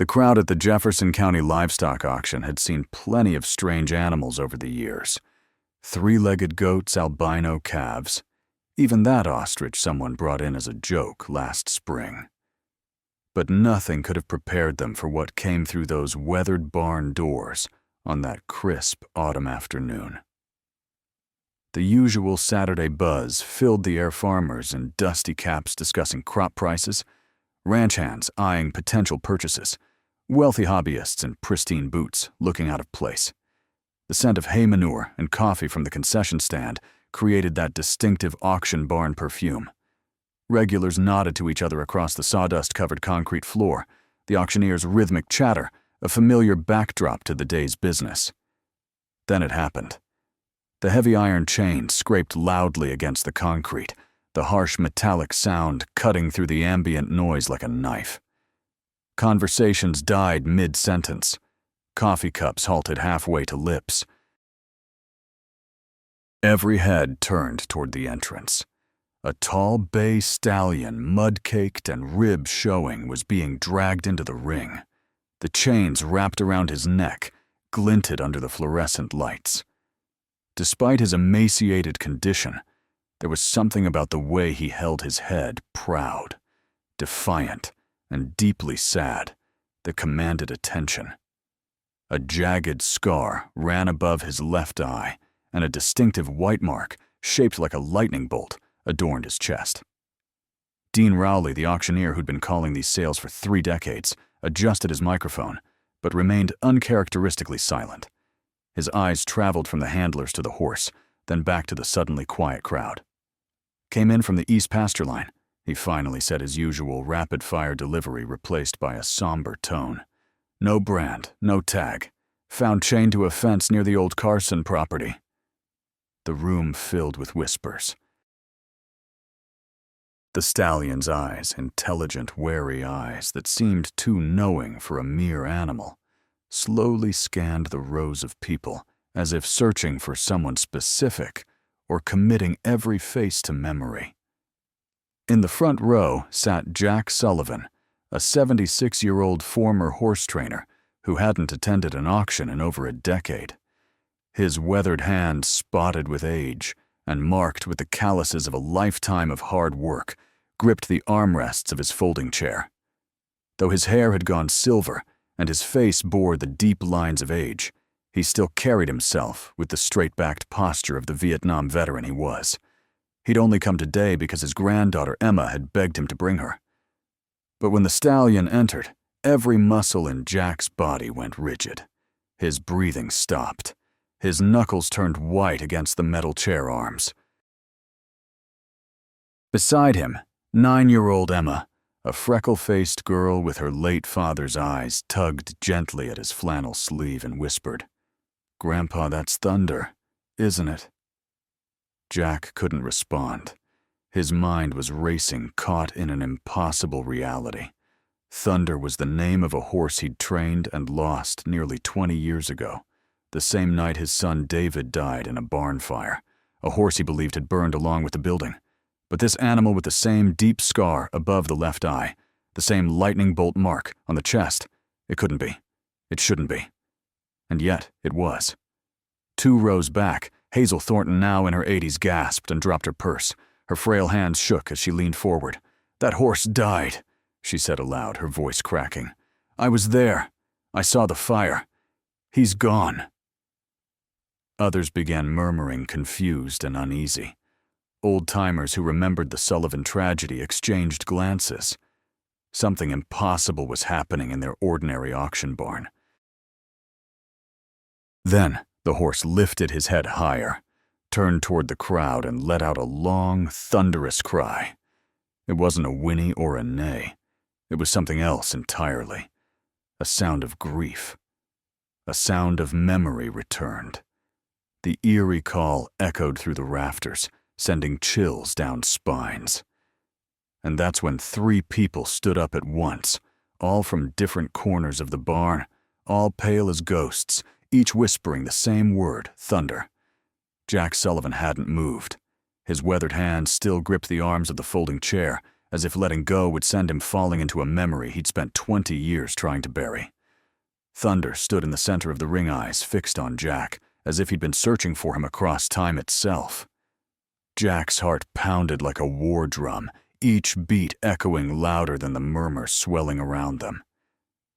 The crowd at the Jefferson County Livestock Auction had seen plenty of strange animals over the years. Three-legged goats, albino calves. Even that ostrich someone brought in as a joke last spring. But nothing could have prepared them for what came through those weathered barn doors on that crisp autumn afternoon. The usual Saturday buzz filled the air, farmers in dusty caps discussing crop prices, ranch hands eyeing potential purchases, wealthy hobbyists in pristine boots looking out of place. The scent of hay manure and coffee from the concession stand created that distinctive auction barn perfume. Regulars nodded to each other across the sawdust-covered concrete floor, the auctioneer's rhythmic chatter a familiar backdrop to the day's business. Then it happened. The heavy iron chain scraped loudly against the concrete, the harsh metallic sound cutting through the ambient noise like a knife. Conversations died mid-sentence. Coffee cups halted halfway to lips. Every head turned toward the entrance. A tall bay stallion, mud-caked and ribs showing, was being dragged into the ring. The chains wrapped around his neck glinted under the fluorescent lights. Despite his emaciated condition, there was something about the way he held his head, proud, defiant, and deeply sad, that commanded attention. A jagged scar ran above his left eye, and a distinctive white mark, shaped like a lightning bolt, adorned his chest. Dean Rowley, the auctioneer who'd been calling these sales for 3 decades, adjusted his microphone, but remained uncharacteristically silent. His eyes traveled from the handlers to the horse, then back to the suddenly quiet crowd. "Came in from the east pasture line," he finally said, his usual rapid-fire delivery replaced by a somber tone. "No brand, no tag. Found chained to a fence near the old Carson property." The room filled with whispers. The stallion's eyes, intelligent, wary eyes that seemed too knowing for a mere animal, slowly scanned the rows of people as if searching for someone specific or committing every face to memory. In the front row sat Jack Sullivan, a 76-year-old former horse trainer who hadn't attended an auction in over a decade. His weathered hands spotted with age and marked with the calluses of a lifetime of hard work, gripped the armrests of his folding chair. Though his hair had gone silver and his face bore the deep lines of age, he still carried himself with the straight-backed posture of the Vietnam veteran he was. He'd only come today because his granddaughter Emma had begged him to bring her. But when the stallion entered, every muscle in Jack's body went rigid. His breathing stopped. His knuckles turned white against the metal chair arms. Beside him, 9-year-old Emma, a freckle-faced girl with her late father's eyes, tugged gently at his flannel sleeve and whispered, "Grandpa, that's thunder, isn't it?" Jack couldn't respond. His mind was racing, caught in an impossible reality. Thunder was the name of a horse he'd trained and lost nearly 20 years ago, the same night his son David died in a barn fire, a horse he believed had burned along with the building. But this animal with the same deep scar above the left eye, the same lightning bolt mark on the chest, it couldn't be. It shouldn't be. And yet it was. 2 rows back, Hazel Thornton, now in her 80s, gasped and dropped her purse. Her frail hands shook as she leaned forward. "That horse died," she said aloud, her voice cracking. "I was there. I saw the fire. He's gone." Others began murmuring, confused and uneasy. Old-timers who remembered the Sullivan tragedy exchanged glances. Something impossible was happening in their ordinary auction barn. Then the horse lifted his head higher, turned toward the crowd, and let out a long, thunderous cry. It wasn't a whinny or a neigh. It was something else entirely. A sound of grief. A sound of memory returned. The eerie call echoed through the rafters, sending chills down spines. And that's when 3 people stood up at once, all from different corners of the barn, all pale as ghosts, each whispering the same word, thunder. Jack Sullivan hadn't moved. His weathered hands still gripped the arms of the folding chair, as if letting go would send him falling into a memory he'd spent 20 years trying to bury. Thunder stood in the center of the ring, eyes fixed on Jack, as if he'd been searching for him across time itself. Jack's heart pounded like a war drum, each beat echoing louder than the murmur swelling around them.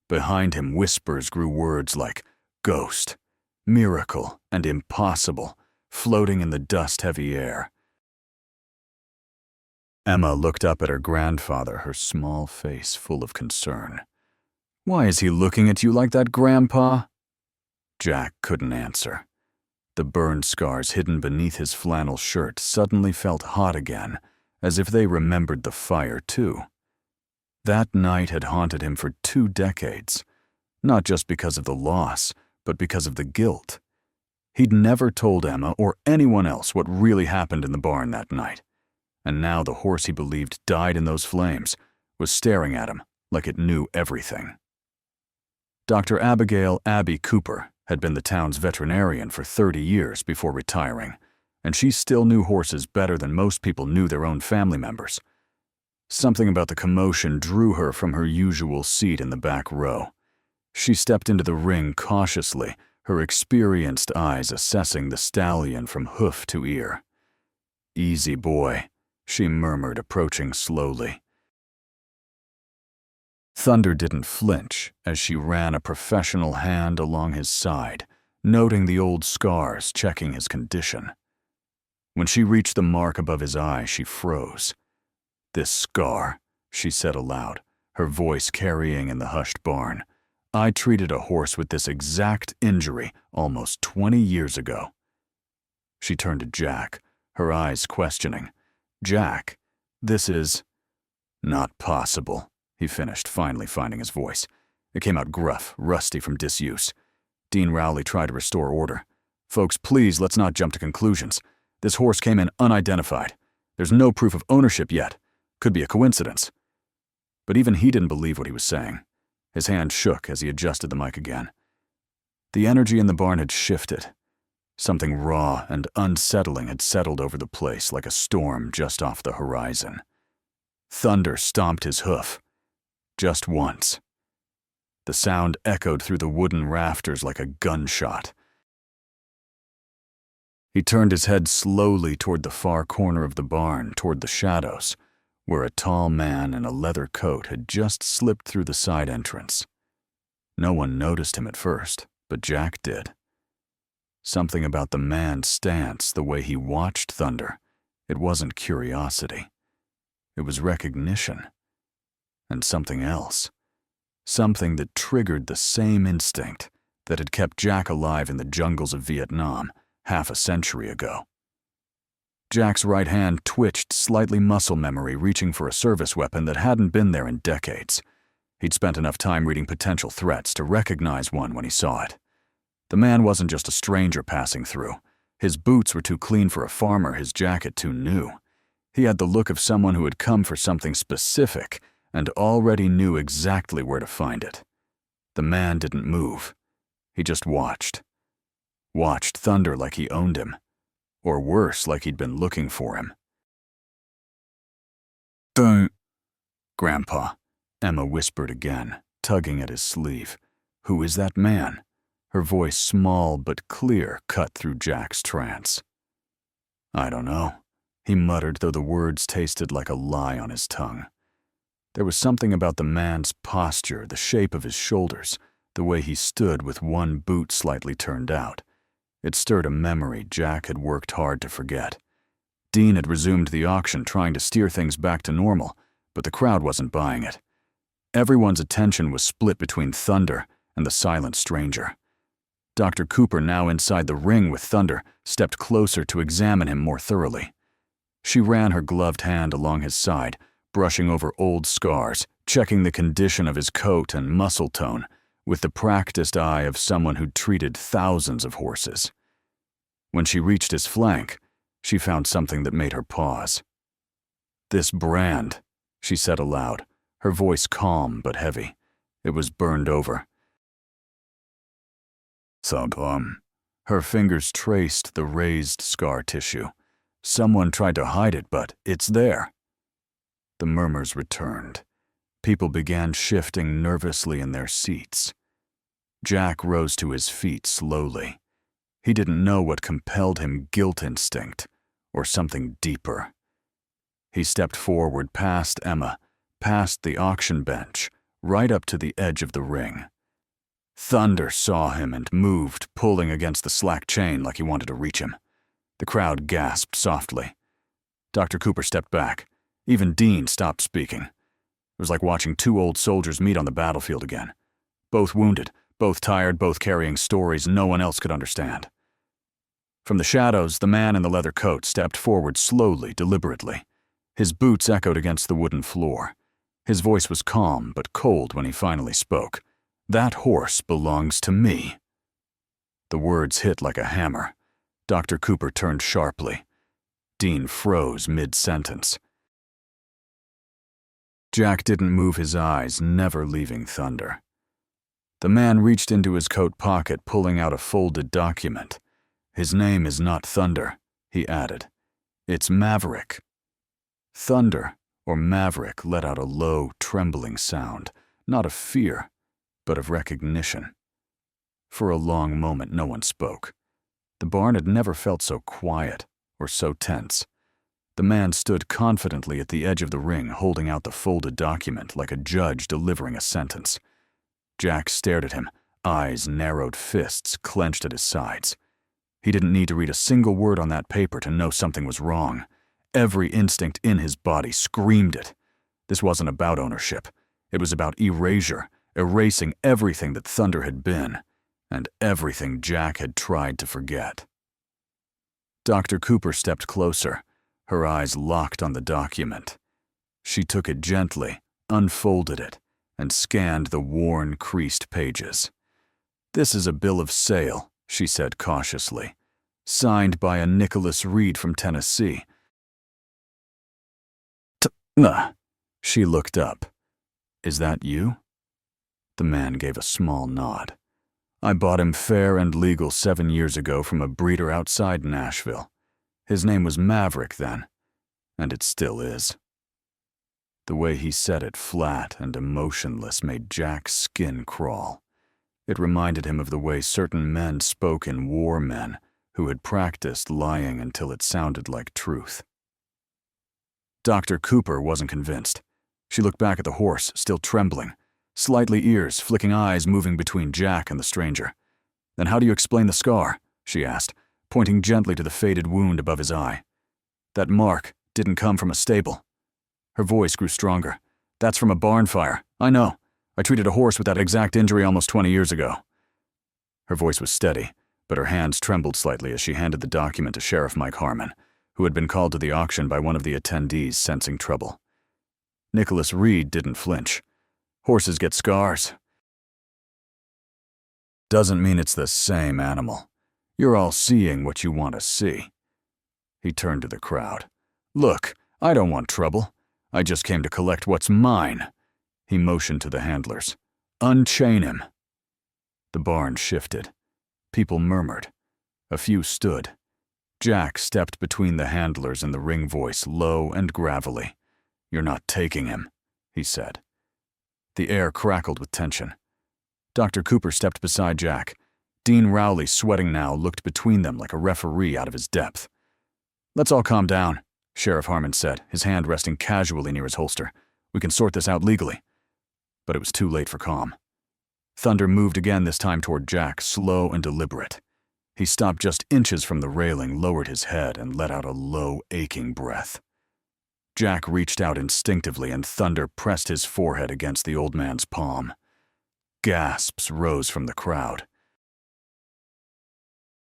Behind him, whispers grew words like ghost, miracle, and impossible, floating in the dust-heavy air. Emma looked up at her grandfather, her small face full of concern. "Why is he looking at you like that, Grandpa?" Jack couldn't answer. The burn scars hidden beneath his flannel shirt suddenly felt hot again, as if they remembered the fire too. That night had haunted him for 2 decades, not just because of the loss, but because of the guilt. He'd never told Emma or anyone else what really happened in the barn that night, and now the horse he believed died in those flames was staring at him like it knew everything. Dr. Abigail "Abby" Cooper had been the town's veterinarian for 30 years before retiring, and she still knew horses better than most people knew their own family members. Something about the commotion drew her from her usual seat in the back row. She stepped into the ring cautiously, her experienced eyes assessing the stallion from hoof to ear. "Easy, boy," she murmured, approaching slowly. Thunder didn't flinch as she ran a professional hand along his side, noting the old scars, checking his condition. When she reached the mark above his eye, she froze. "This scar," she said aloud, her voice carrying in the hushed barn. "I treated a horse with this exact injury almost 20 years ago." She turned to Jack, her eyes questioning. "Jack, this is—" "Not possible," he finished, finally finding his voice. It came out gruff, rusty from disuse. Dean Rowley tried to restore order. "Folks, please, let's not jump to conclusions. This horse came in unidentified. There's no proof of ownership yet. Could be a coincidence." But even he didn't believe what he was saying. His hand shook as he adjusted the mic again. The energy in the barn had shifted. Something raw and unsettling had settled over the place like a storm just off the horizon. Thunder stomped his hoof. Just once. The sound echoed through the wooden rafters like a gunshot. He turned his head slowly toward the far corner of the barn, toward the shadows, where a tall man in a leather coat had just slipped through the side entrance. No one noticed him at first, but Jack did. Something about the man's stance, the way he watched Thunder, it wasn't curiosity. It was recognition. And something else. Something that triggered the same instinct that had kept Jack alive in the jungles of Vietnam half a century ago. Jack's right hand twitched, slightly muscle memory reaching for a service weapon that hadn't been there in decades. He'd spent enough time reading potential threats to recognize one when he saw it. The man wasn't just a stranger passing through. His boots were too clean for a farmer, his jacket too new. He had the look of someone who had come for something specific and already knew exactly where to find it. The man didn't move. He just watched. Watched Thunder like he owned him. Or worse, like he'd been looking for him. "Don't, Grandpa," Emma whispered again, tugging at his sleeve. "Who is that man?" Her voice, small but clear, cut through Jack's trance. "I don't know," he muttered, though the words tasted like a lie on his tongue. There was something about the man's posture, the shape of his shoulders, the way he stood with one boot slightly turned out. It stirred a memory Jack had worked hard to forget. Dean had resumed the auction, trying to steer things back to normal, but the crowd wasn't buying it. Everyone's attention was split between Thunder and the silent stranger. Dr. Cooper, now inside the ring with Thunder, stepped closer to examine him more thoroughly. She ran her gloved hand along his side, brushing over old scars, checking the condition of his coat and muscle tone, with the practiced eye of someone who'd treated thousands of horses. When she reached his flank, she found something that made her pause. "This brand," she said aloud, her voice calm but heavy. It was burned over. Her fingers traced the raised scar tissue. Someone tried to hide it, but it's there. The murmurs returned. People began shifting nervously in their seats. Jack rose to his feet slowly. He didn't know what compelled him, guilt instinct or something deeper. He stepped forward past Emma, past the auction bench, right up to the edge of the ring. Thunder saw him and moved, pulling against the slack chain like he wanted to reach him. The crowd gasped softly. Dr. Cooper stepped back. Even Dean stopped speaking. It was like watching two old soldiers meet on the battlefield again. Both wounded, both tired, both carrying stories no one else could understand. From the shadows, the man in the leather coat stepped forward slowly, deliberately. His boots echoed against the wooden floor. His voice was calm but cold when he finally spoke. "That horse belongs to me." The words hit like a hammer. Dr. Cooper turned sharply. Dean froze mid-sentence. Jack didn't move his eyes, never leaving Thunder. The man reached into his coat pocket, pulling out a folded document. "His name is not Thunder," he added. "It's Maverick." Thunder, or Maverick, let out a low, trembling sound, not of fear, but of recognition. For a long moment, no one spoke. The barn had never felt so quiet or so tense. The man stood confidently at the edge of the ring, holding out the folded document like a judge delivering a sentence. Jack stared at him, eyes narrowed, fists clenched at his sides. He didn't need to read a single word on that paper to know something was wrong. Every instinct in his body screamed it. This wasn't about ownership. It was about erasure, erasing everything that Thunder had been, and everything Jack had tried to forget. Dr. Cooper stepped closer, her eyes locked on the document. She took it gently, unfolded it, and scanned the worn, creased pages. "This is a bill of sale," she said cautiously, "signed by a Nicholas Reed from Tennessee." She looked up. "Is that you?" The man gave a small nod. "I bought him fair and legal 7 years ago from a breeder outside Nashville. His name was Maverick then, and it still is." The way he said it, flat and emotionless, made Jack's skin crawl. It reminded him of the way certain men spoke in War Men who had practiced lying until it sounded like truth. Dr. Cooper wasn't convinced. She looked back at the horse, still trembling, slightly ears, flicking eyes moving between Jack and the stranger. "Then how do you explain the scar?" she asked, pointing gently to the faded wound above his eye. "That mark didn't come from a stable." Her voice grew stronger. "That's from a barn fire. I know. I treated a horse with that exact injury almost 20 years ago." Her voice was steady, but her hands trembled slightly as she handed the document to Sheriff Mike Harmon, who had been called to the auction by one of the attendees sensing trouble. Nicholas Reed didn't flinch. "Horses get scars. Doesn't mean it's the same animal. You're all seeing what you want to see." He turned to the crowd. "Look, I don't want trouble. I just came to collect what's mine." He motioned to the handlers. "Unchain him." The barn shifted. People murmured. A few stood. Jack stepped between the handlers and the ring voice, low and gravelly. "You're not taking him," he said. The air crackled with tension. Dr. Cooper stepped beside Jack. Dean Rowley, sweating now, looked between them like a referee out of his depth. "Let's all calm down," Sheriff Harmon said, his hand resting casually near his holster. "We can sort this out legally." But it was too late for calm. Thunder moved again, this time toward Jack, slow and deliberate. He stopped just inches from the railing, lowered his head, and let out a low, aching breath. Jack reached out instinctively, and Thunder pressed his forehead against the old man's palm. Gasps rose from the crowd.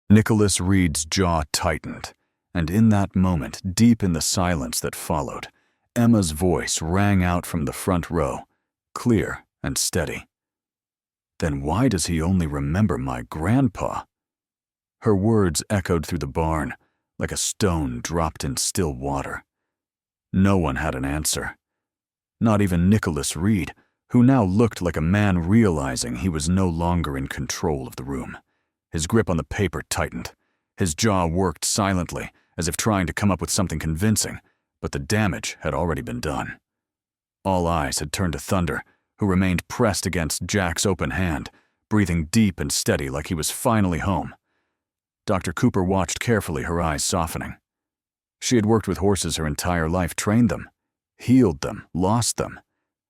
Nicholas Reed's jaw tightened, and in that moment, deep in the silence that followed, Emma's voice rang out from the front row, clear and steady. "Then why does he only remember my grandpa?" Her words echoed through the barn, like a stone dropped in still water. No one had an answer. Not even Nicholas Reed, who now looked like a man realizing he was no longer in control of the room. His grip on the paper tightened. His jaw worked silently, as if trying to come up with something convincing, but the damage had already been done. All eyes had turned to Thunder, who remained pressed against Jack's open hand, breathing deep and steady like he was finally home. Dr. Cooper watched carefully, her eyes softening. She had worked with horses her entire life, trained them, healed them, lost them,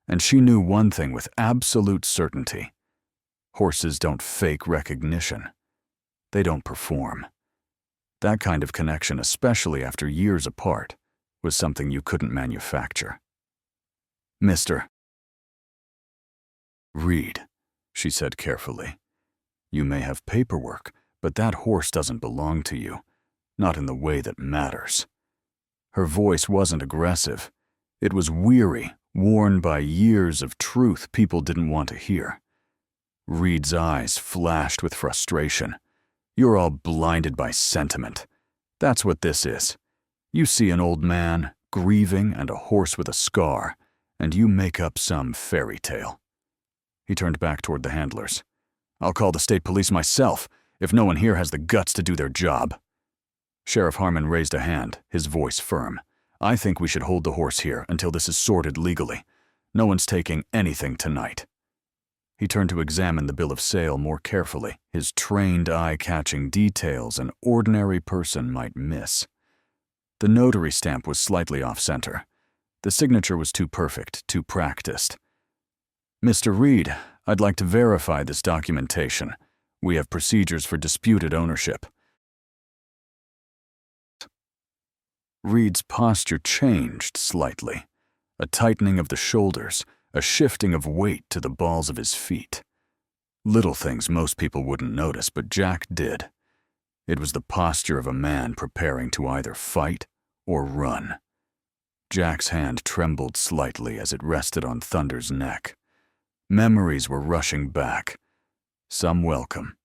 and she knew one thing with absolute certainty. Horses don't fake recognition. They don't perform. That kind of connection, especially after years apart, was something you couldn't manufacture. "Mr. Reed," she said carefully, "you may have paperwork, but that horse doesn't belong to you, not in the way that matters." Her voice wasn't aggressive. It was weary, worn by years of truth people didn't want to hear. Reed's eyes flashed with frustration. "You're all blinded by sentiment. That's what this is. You see an old man, grieving, and a horse with a scar, and you make up some fairy tale." He turned back toward the handlers. "I'll call the state police myself, if no one here has the guts to do their job." Sheriff Harmon raised a hand, his voice firm. "I think we should hold the horse here until this is sorted legally. No one's taking anything tonight." He turned to examine the bill of sale more carefully, his trained eye catching details an ordinary person might miss. The notary stamp was slightly off-center. The signature was too perfect, too practiced. "Mr. Reed, I'd like to verify this documentation. We have procedures for disputed ownership." Reed's posture changed slightly. A tightening of the shoulders, a shifting of weight to the balls of his feet. Little things most people wouldn't notice, but Jack did. It was the posture of a man preparing to either fight or run. Jack's hand trembled slightly as it rested on Thunder's neck. Memories were rushing back, some welcome,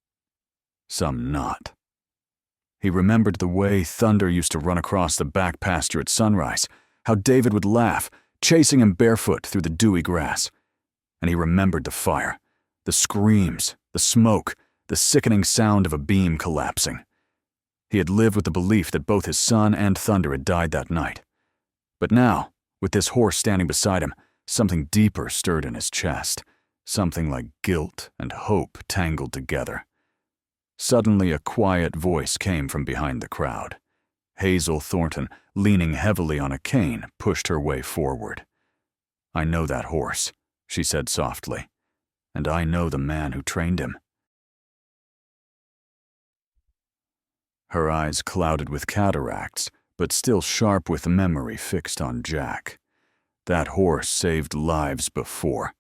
some not. He remembered the way Thunder used to run across the back pasture at sunrise, how David would laugh, chasing him barefoot through the dewy grass. And he remembered the fire, the screams, the smoke, the sickening sound of a beam collapsing. He had lived with the belief that both his son and Thunder had died that night. But now, with this horse standing beside him, something deeper stirred in his chest, something like guilt and hope tangled together. Suddenly, a quiet voice came from behind the crowd. Hazel Thornton, leaning heavily on a cane, pushed her way forward. "I know that horse," she said softly, "and I know the man who trained him." Her eyes clouded with cataracts, but still sharp with memory fixed on Jack. That horse saved lives before.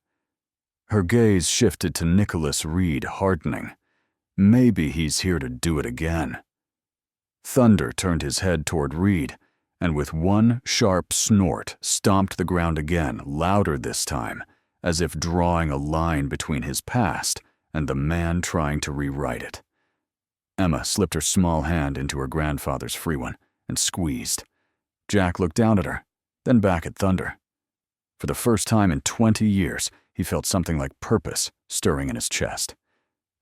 Her gaze shifted to Nicholas Reed, hardening. Maybe he's here to do it again. Thunder turned his head toward Reed, and with one sharp snort stomped the ground again, louder this time, as if drawing a line between his past and the man trying to rewrite it. Emma slipped her small hand into her grandfather's free one and squeezed. Jack looked down at her, then back at Thunder. For the first time in 20 years, he felt something like purpose stirring in his chest.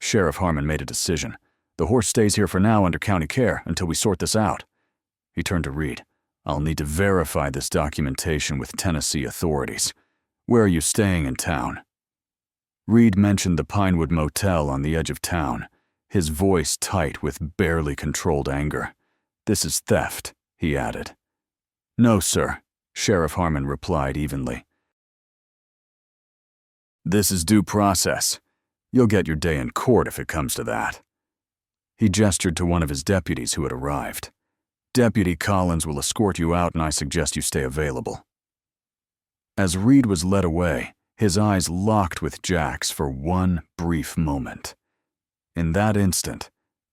Sheriff Harmon made a decision. "The horse stays here for now under county care until we sort this out." He turned to Reed. "I'll need to verify this documentation with Tennessee authorities. Where are you staying in town?" Reed mentioned the Pinewood Motel on the edge of town, his voice tight with barely controlled anger. "This is theft," he added. "No, sir," Sheriff Harmon replied evenly. "This is due process. You'll get your day in court if it comes to that." He gestured to one of his deputies who had arrived. "Deputy Collins will escort you out, and I suggest you stay available." As Reed was led away, his eyes locked with Jack's for one brief moment. In that instant,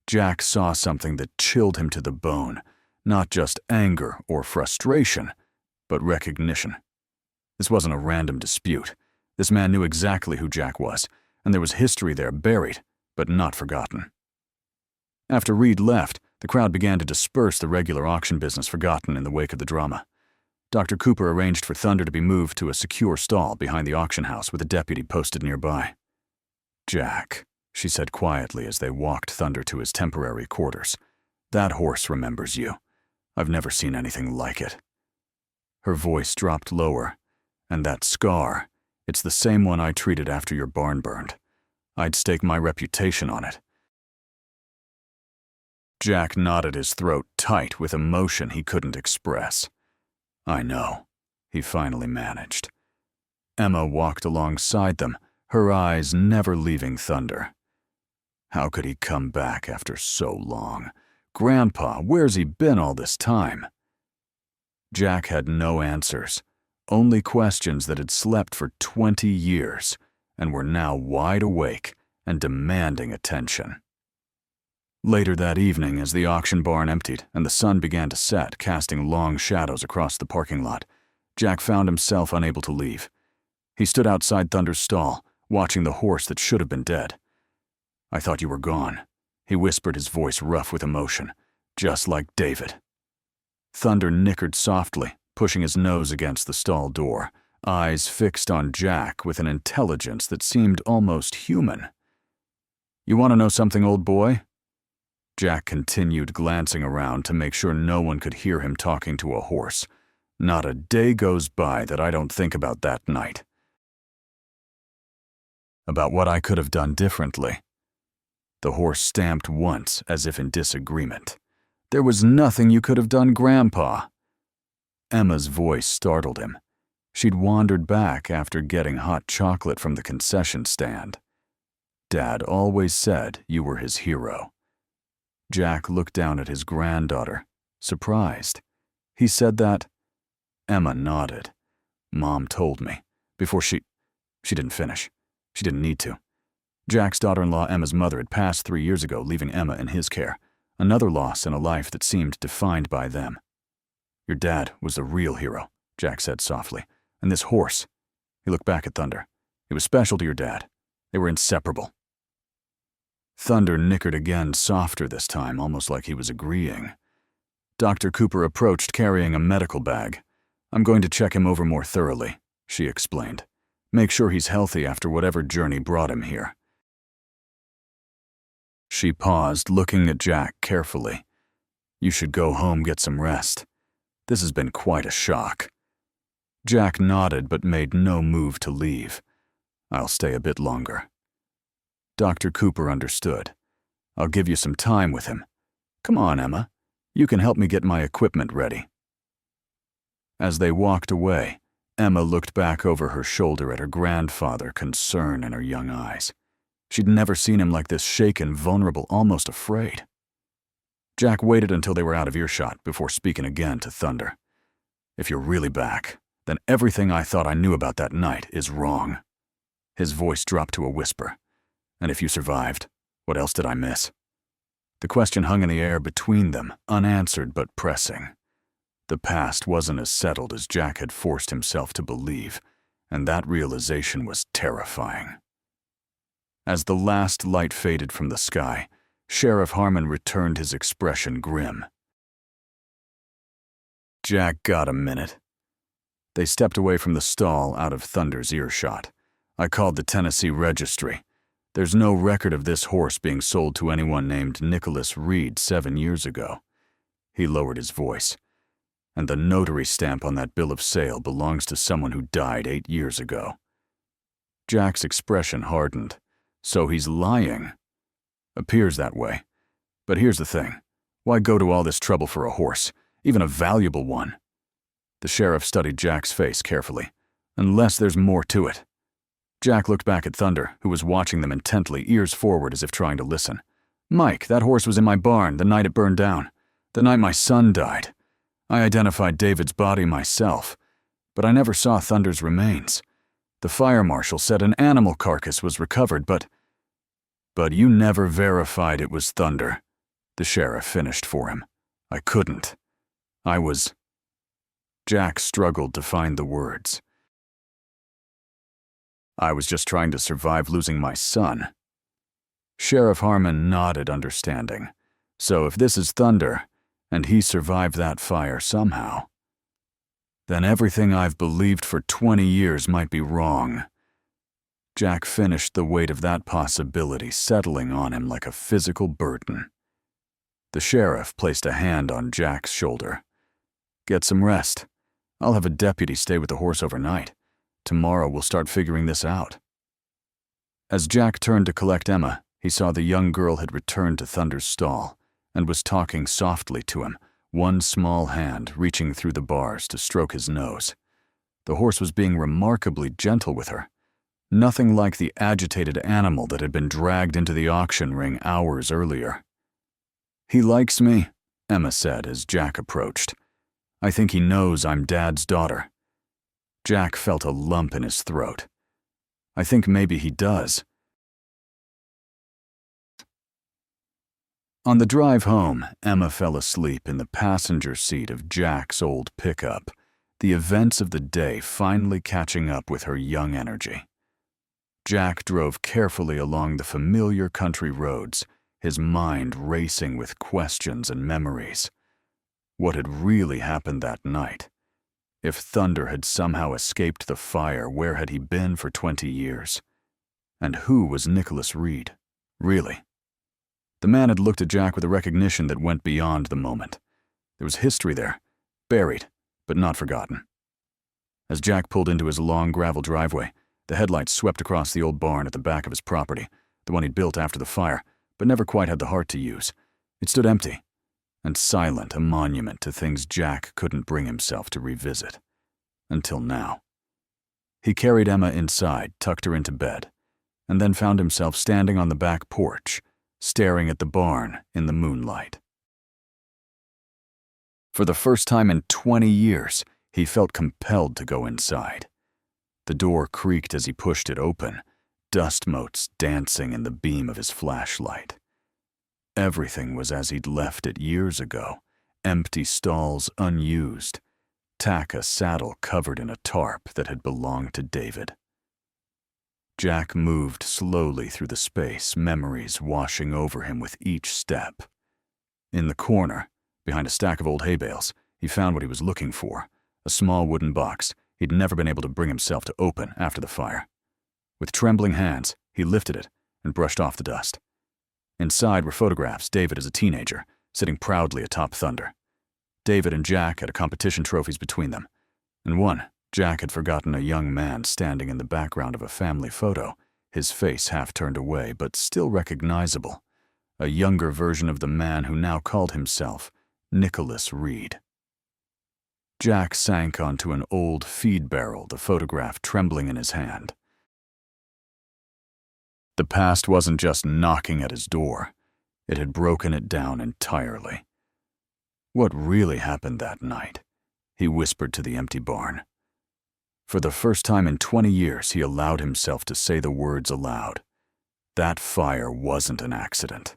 Jack saw something that chilled him to the bone, not just anger or frustration, but recognition. This wasn't a random dispute. This man knew exactly who Jack was, and there was history there buried, but not forgotten. After Reed left, the crowd began to disperse, the regular auction business forgotten in the wake of the drama. Dr. Cooper arranged for Thunder to be moved to a secure stall behind the auction house with a deputy posted nearby. "Jack," she said quietly as they walked Thunder to his temporary quarters, "that horse remembers you. I've never seen anything like it." Her voice dropped lower, And that scar, it's the same one I treated after your barn burned. I'd stake my reputation on it." Jack knotted his throat tight with emotion he couldn't express. "I know," he finally managed. Emma walked alongside them, her eyes never leaving Thunder. How could he come back after so long? Grandpa, where's he been all this time? Jack had no answers, only questions that had slept for 20 years and were now wide awake and demanding attention. Later that evening, as the auction barn emptied and the sun began to set, casting long shadows across the parking lot, Jack found himself unable to leave. He stood outside Thunder's stall, watching the horse that should have been dead. "I thought you were gone," he whispered, his voice rough with emotion, "just like David." Thunder nickered softly, pushing his nose against the stall door, eyes fixed on Jack with an intelligence that seemed almost human. "You want to know something, old boy?" Jack continued glancing around to make sure no one could hear him talking to a horse. "Not a day goes by that I don't think about that night. About what I could have done differently." The horse stamped once, as if in disagreement. "There was nothing you could have done, Grandpa." Emma's voice startled him. She'd wandered back after getting hot chocolate from the concession stand. "Dad always said you were his hero." Jack looked down at his granddaughter, surprised. "He said that?" Emma nodded. "Mom told me, before she didn't finish. She didn't need to. Jack's daughter-in-law, Emma's mother, had passed 3 years ago, leaving Emma in his care. Another loss in a life that seemed defined by them. Your dad was the real hero," Jack said softly. "And this horse," he looked back at Thunder, "it was special to your dad. They were inseparable." Thunder nickered again, softer this time, almost like he was agreeing. Dr. Cooper approached, carrying a medical bag. "I'm going to check him over more thoroughly," she explained. "Make sure he's healthy after whatever journey brought him here." She paused, looking at Jack carefully. "You should go home, get some rest. This has been quite a shock." Jack nodded but made no move to leave. "I'll stay a bit longer." Dr. Cooper understood. "I'll give you some time with him. Come on, Emma. You can help me get my equipment ready." As they walked away, Emma looked back over her shoulder at her grandfather, concern in her young eyes. She'd never seen him like this, shaken, vulnerable, almost afraid. Jack waited until they were out of earshot before speaking again to Thunder. "If you're really back, then everything I thought I knew about that night is wrong." His voice dropped to a whisper. "And if you survived, what else did I miss?" The question hung in the air between them, unanswered but pressing. The past wasn't as settled as Jack had forced himself to believe, and that realization was terrifying. As the last light faded from the sky, Sheriff Harmon returned, his expression grim. "Jack got a minute." They stepped away from the stall, out of Thunder's earshot. "I called the Tennessee Registry. There's no record of this horse being sold to anyone named Nicholas Reed 7 years ago." He lowered his voice. "And the notary stamp on that bill of sale belongs to someone who died 8 years ago." Jack's expression hardened. "So he's lying." "Appears that way. But here's the thing. Why go to all this trouble for a horse, even a valuable one?" The sheriff studied Jack's face carefully. "Unless there's more to it." Jack looked back at Thunder, who was watching them intently, ears forward as if trying to listen. "Mike, that horse was in my barn the night it burned down. The night my son died. I identified David's body myself, but I never saw Thunder's remains. The fire marshal said an animal carcass was recovered, but you never verified it was Thunder," the sheriff finished for him. "I couldn't. I was—" Jack struggled to find the words. "I was just trying to survive losing my son." Sheriff Harmon nodded, understanding. "So if this is Thunder, and he survived that fire somehow, then everything I've believed for 20 years might be wrong." Jack finished, the weight of that possibility settling on him like a physical burden. The sheriff placed a hand on Jack's shoulder. "Get some rest. I'll have a deputy stay with the horse overnight. Tomorrow we'll start figuring this out. As Jack turned to collect Emma, he saw the young girl had returned to Thunder's stall and was talking softly to him, one small hand reaching through the bars to stroke his nose. The horse was being remarkably gentle with her, nothing like the agitated animal that had been dragged into the auction ring hours earlier. "He likes me," Emma said as Jack approached. "I think he knows I'm Dad's daughter." Jack felt a lump in his throat. "I think maybe he does." On the drive home, Emma fell asleep in the passenger seat of Jack's old pickup, the events of the day finally catching up with her young energy. Jack drove carefully along the familiar country roads, his mind racing with questions and memories. What had really happened that night? If Thunder had somehow escaped the fire, where had he been for 20 years? And who was Nicholas Reed, really? The man had looked at Jack with a recognition that went beyond the moment. There was history there, buried, but not forgotten. As Jack pulled into his long gravel driveway, the headlights swept across the old barn at the back of his property, the one he'd built after the fire, but never quite had the heart to use. It stood empty and silent, a monument to things Jack couldn't bring himself to revisit. Until now. He carried Emma inside, tucked her into bed, and then found himself standing on the back porch, staring at the barn in the moonlight. For the first time in 20 years, he felt compelled to go inside. The door creaked as he pushed it open, dust motes dancing in the beam of his flashlight. Everything was as he'd left it years ago, empty stalls unused, tack saddle covered in a tarp that had belonged to David. Jack moved slowly through the space, memories washing over him with each step. In the corner, behind a stack of old hay bales, he found what he was looking for, a small wooden box he'd never been able to bring himself to open after the fire. With trembling hands, he lifted it and brushed off the dust. Inside were photographs, David as a teenager, sitting proudly atop Thunder. David and Jack had competition trophies between them. In one, Jack had forgotten a young man standing in the background of a family photo, his face half turned away but still recognizable, a younger version of the man who now called himself Nicholas Reed. Jack sank onto an old feed barrel, the photograph trembling in his hand. The past wasn't just knocking at his door, it had broken it down entirely. What really happened that night? He whispered to the empty barn. For the first time in 20 years, he allowed himself to say the words aloud. That fire wasn't an accident.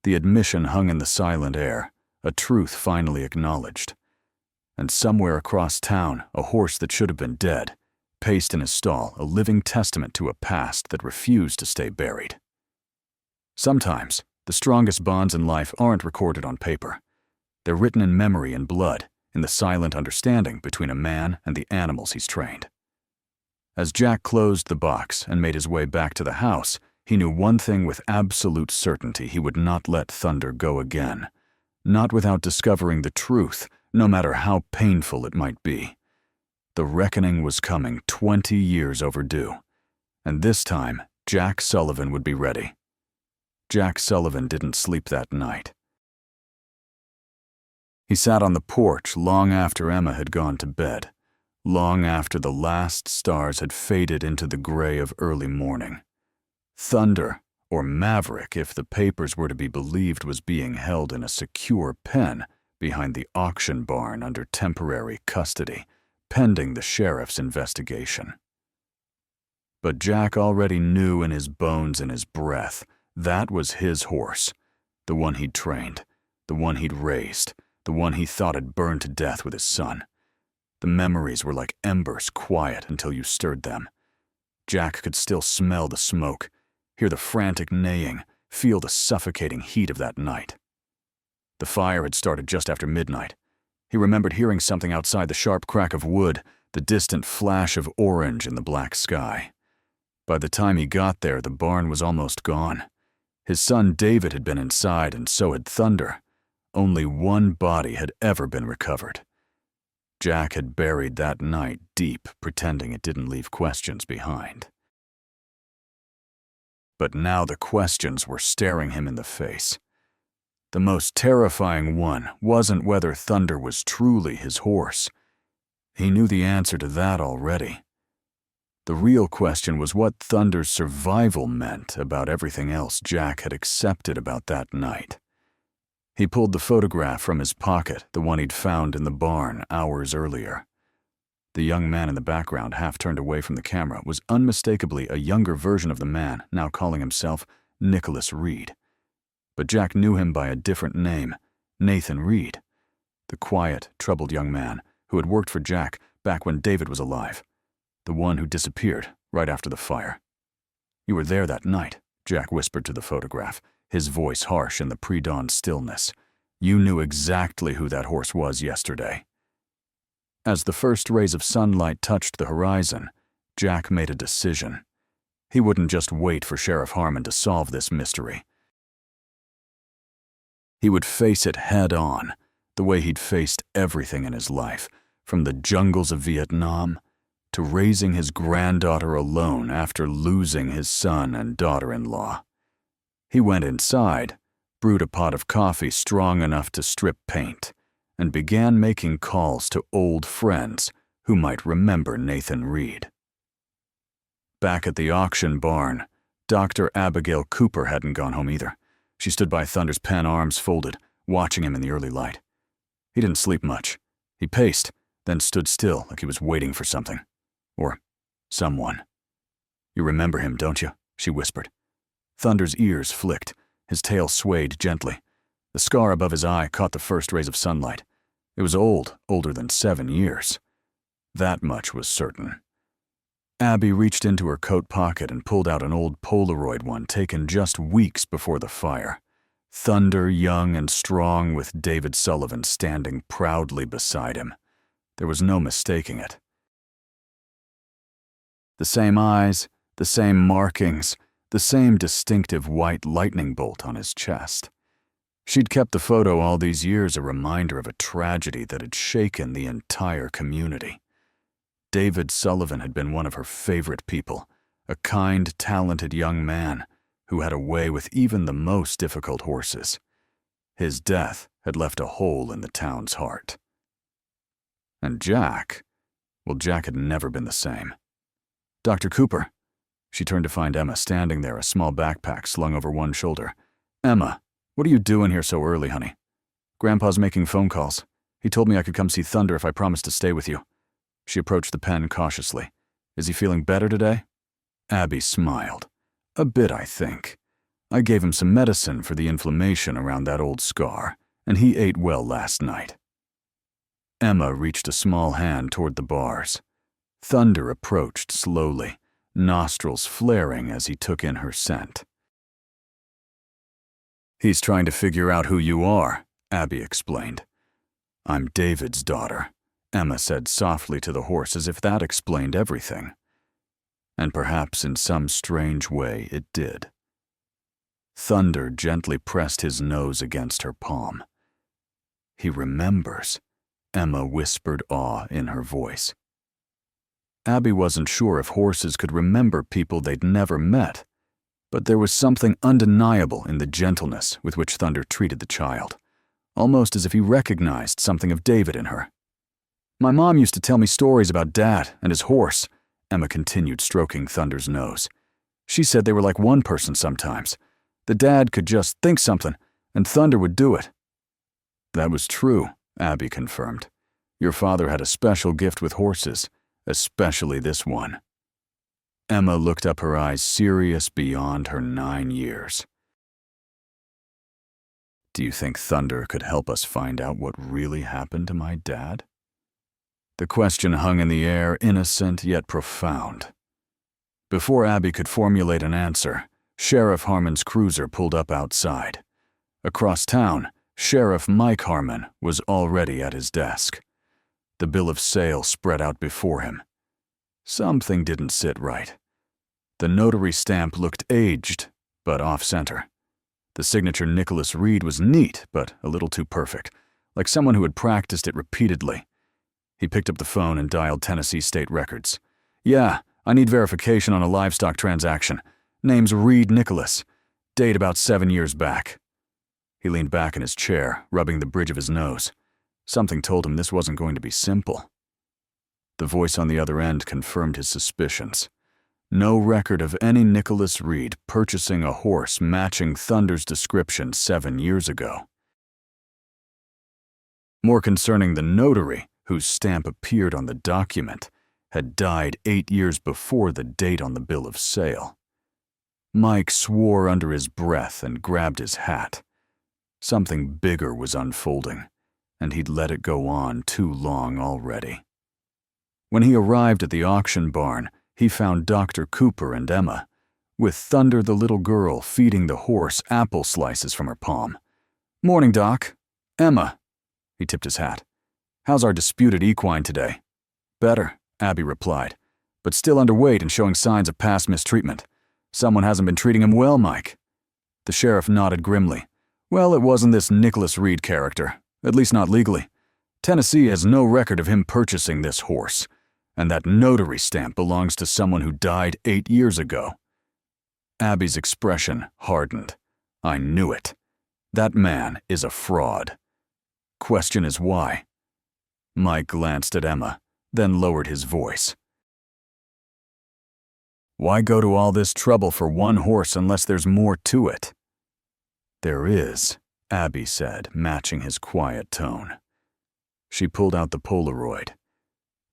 The admission hung in the silent air, a truth finally acknowledged. And somewhere across town, a horse that should have been dead, paced in his stall, a living testament to a past that refused to stay buried. Sometimes, the strongest bonds in life aren't recorded on paper. They're written in memory and blood, in the silent understanding between a man and the animals he's trained. As Jack closed the box and made his way back to the house, he knew one thing with absolute certainty: he would not let Thunder go again. Not without discovering the truth, no matter how painful it might be. The reckoning was coming, 20 years overdue. And this time, Jack Sullivan would be ready. Jack Sullivan didn't sleep that night. He sat on the porch long after Emma had gone to bed, long after the last stars had faded into the gray of early morning. Thunder, or Maverick if the papers were to be believed, was being held in a secure pen behind the auction barn under temporary custody, pending the sheriff's investigation. But Jack already knew in his bones and his breath that was his horse, the one he'd trained, the one he'd raised, the one he thought had burned to death with his son. The memories were like embers, quiet until you stirred them. Jack could still smell the smoke, hear the frantic neighing, feel the suffocating heat of that night. The fire had started just after midnight. He remembered hearing something outside, the sharp crack of wood, the distant flash of orange in the black sky. By the time he got there, the barn was almost gone. His son David had been inside, and so had Thunder. Only one body had ever been recovered. Jack had buried that night deep, pretending it didn't leave questions behind. But now the questions were staring him in the face. The most terrifying one wasn't whether Thunder was truly his horse. He knew the answer to that already. The real question was what Thunder's survival meant about everything else Jack had accepted about that night. He pulled the photograph from his pocket, the one he'd found in the barn hours earlier. The young man in the background, half turned away from the camera, was unmistakably a younger version of the man now calling himself Nicholas Reed. But Jack knew him by a different name, Nathan Reed, the quiet, troubled young man who had worked for Jack back when David was alive, the one who disappeared right after the fire. "You were there that night," Jack whispered to the photograph, his voice harsh in the pre-dawn stillness. "You knew exactly who that horse was yesterday." As the first rays of sunlight touched the horizon, Jack made a decision. He wouldn't just wait for Sheriff Harmon to solve this mystery. He would face it head-on, the way he'd faced everything in his life, from the jungles of Vietnam to raising his granddaughter alone after losing his son and daughter-in-law. He went inside, brewed a pot of coffee strong enough to strip paint, and began making calls to old friends who might remember Nathan Reed. Back at the auction barn, Dr. Abigail Cooper hadn't gone home either. She stood by Thunder's pen, arms folded, watching him in the early light. He didn't sleep much. He paced, then stood still like he was waiting for something. Or someone. "You remember him, don't you?" she whispered. Thunder's ears flicked. His tail swayed gently. The scar above his eye caught the first rays of sunlight. It was old, older than 7 years. That much was certain. Abby reached into her coat pocket and pulled out an old Polaroid one taken just weeks before the fire. Thunder, young and strong, with David Sullivan standing proudly beside him. There was no mistaking it. The same eyes, the same markings, the same distinctive white lightning bolt on his chest. She'd kept the photo all these years a reminder of a tragedy that had shaken the entire community. David Sullivan had been one of her favorite people, a kind, talented young man who had a way with even the most difficult horses. His death had left a hole in the town's heart. And Jack, well, Jack had never been the same. "Dr. Cooper." She turned to find Emma standing there, a small backpack slung over one shoulder. "Emma, what are you doing here so early, honey?" "Grandpa's making phone calls. He told me I could come see Thunder if I promised to stay with you." She approached the pen cautiously. "Is he feeling better today?" Abby smiled. "A bit, I think. I gave him some medicine for the inflammation around that old scar, and he ate well last night." Emma reached a small hand toward the bars. Thunder approached slowly, nostrils flaring as he took in her scent. "He's trying to figure out who you are," Abby explained. "I'm David's daughter," Emma said softly to the horse, as if that explained everything. And perhaps in some strange way it did. Thunder gently pressed his nose against her palm. "He remembers," Emma whispered awe in her voice. Abby wasn't sure if horses could remember people they'd never met, but there was something undeniable in the gentleness with which Thunder treated the child, almost as if he recognized something of David in her. "My mom used to tell me stories about Dad and his horse," Emma continued, stroking Thunder's nose. "She said they were like one person sometimes. The dad could just think something, and Thunder would do it." "That was true," Abby confirmed. "Your father had a special gift with horses, especially this one." Emma looked up, her eyes serious beyond her 9 years. "Do you think Thunder could help us find out what really happened to my dad?" The question hung in the air, innocent yet profound. Before Abby could formulate an answer, Sheriff Harmon's cruiser pulled up outside. Across town, Sheriff Mike Harmon was already at his desk. The bill of sale spread out before him. Something didn't sit right. The notary stamp looked aged, but off-center. The signature Nicholas Reed was neat, but a little too perfect, like someone who had practiced it repeatedly. He picked up the phone and dialed Tennessee State Records. "Yeah, I need verification on a livestock transaction. Name's Reed Nicholas. Date about 7 years back." He leaned back in his chair, rubbing the bridge of his nose. Something told him this wasn't going to be simple. The voice on the other end confirmed his suspicions. No record of any Nicholas Reed purchasing a horse matching Thunder's description 7 years ago. More concerning, the notary, whose stamp appeared on the document, had died 8 years before the date on the bill of sale. Mike swore under his breath and grabbed his hat. Something bigger was unfolding, and he'd let it go on too long already. When he arrived at the auction barn, he found Dr. Cooper and Emma, with Thunder the little girl feeding the horse apple slices from her palm. "Morning, Doc. Emma." He tipped his hat. "How's our disputed equine today?" "Better," Abby replied, "but still underweight and showing signs of past mistreatment. Someone hasn't been treating him well, Mike." The sheriff nodded grimly. "Well, it wasn't this Nicholas Reed character, at least not legally. Tennessee has no record of him purchasing this horse, and that notary stamp belongs to someone who died 8 years ago." Abby's expression hardened. "I knew it. That man is a fraud. Question is why?" Mike glanced at Emma, then lowered his voice. "Why go to all this trouble for one horse unless there's more to it?" "There is," Abby said, matching his quiet tone. She pulled out the Polaroid.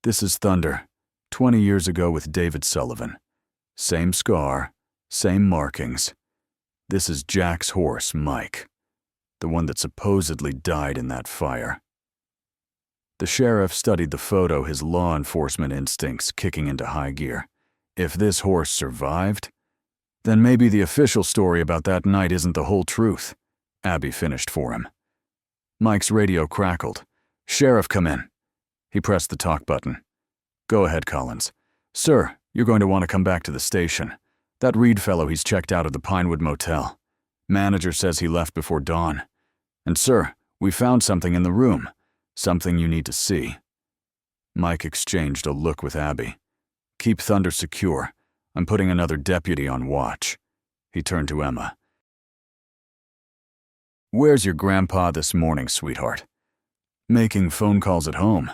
"This is Thunder, 20 years ago with David Sullivan. Same scar, same markings. This is Jack's horse, Mike, the one that supposedly died in that fire." The sheriff studied the photo, his law enforcement instincts kicking into high gear. If this horse survived, then maybe the official story about that night isn't the whole truth. Abby finished for him. Mike's radio crackled. "Sheriff, come in." He pressed the talk button. "Go ahead, Collins." "Sir, you're going to want to come back to the station. That Reed fellow, he's checked out of the Pinewood Motel. Manager says he left before dawn. And sir, we found something in the room. Something you need to see." Mike exchanged a look with Abby. "Keep Thunder secure. I'm putting another deputy on watch." He turned to Emma. "Where's your grandpa this morning, sweetheart?" "Making phone calls at home.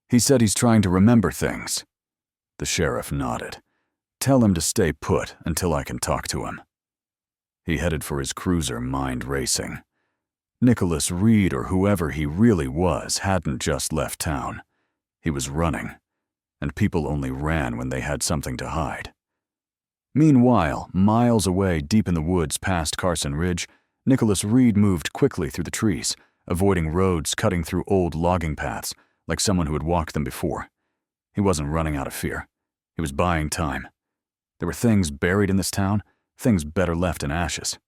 He said he's trying to remember things." The sheriff nodded. "Tell him to stay put until I can talk to him." He headed for his cruiser, mind racing. Nicholas Reed, or whoever he really was, hadn't just left town. He was running, and people only ran when they had something to hide. Meanwhile, miles away, deep in the woods past Carson Ridge, Nicholas Reed moved quickly through the trees, avoiding roads cutting through old logging paths, like someone who had walked them before. He wasn't running out of fear. He was buying time. There were things buried in this town, things better left in ashes.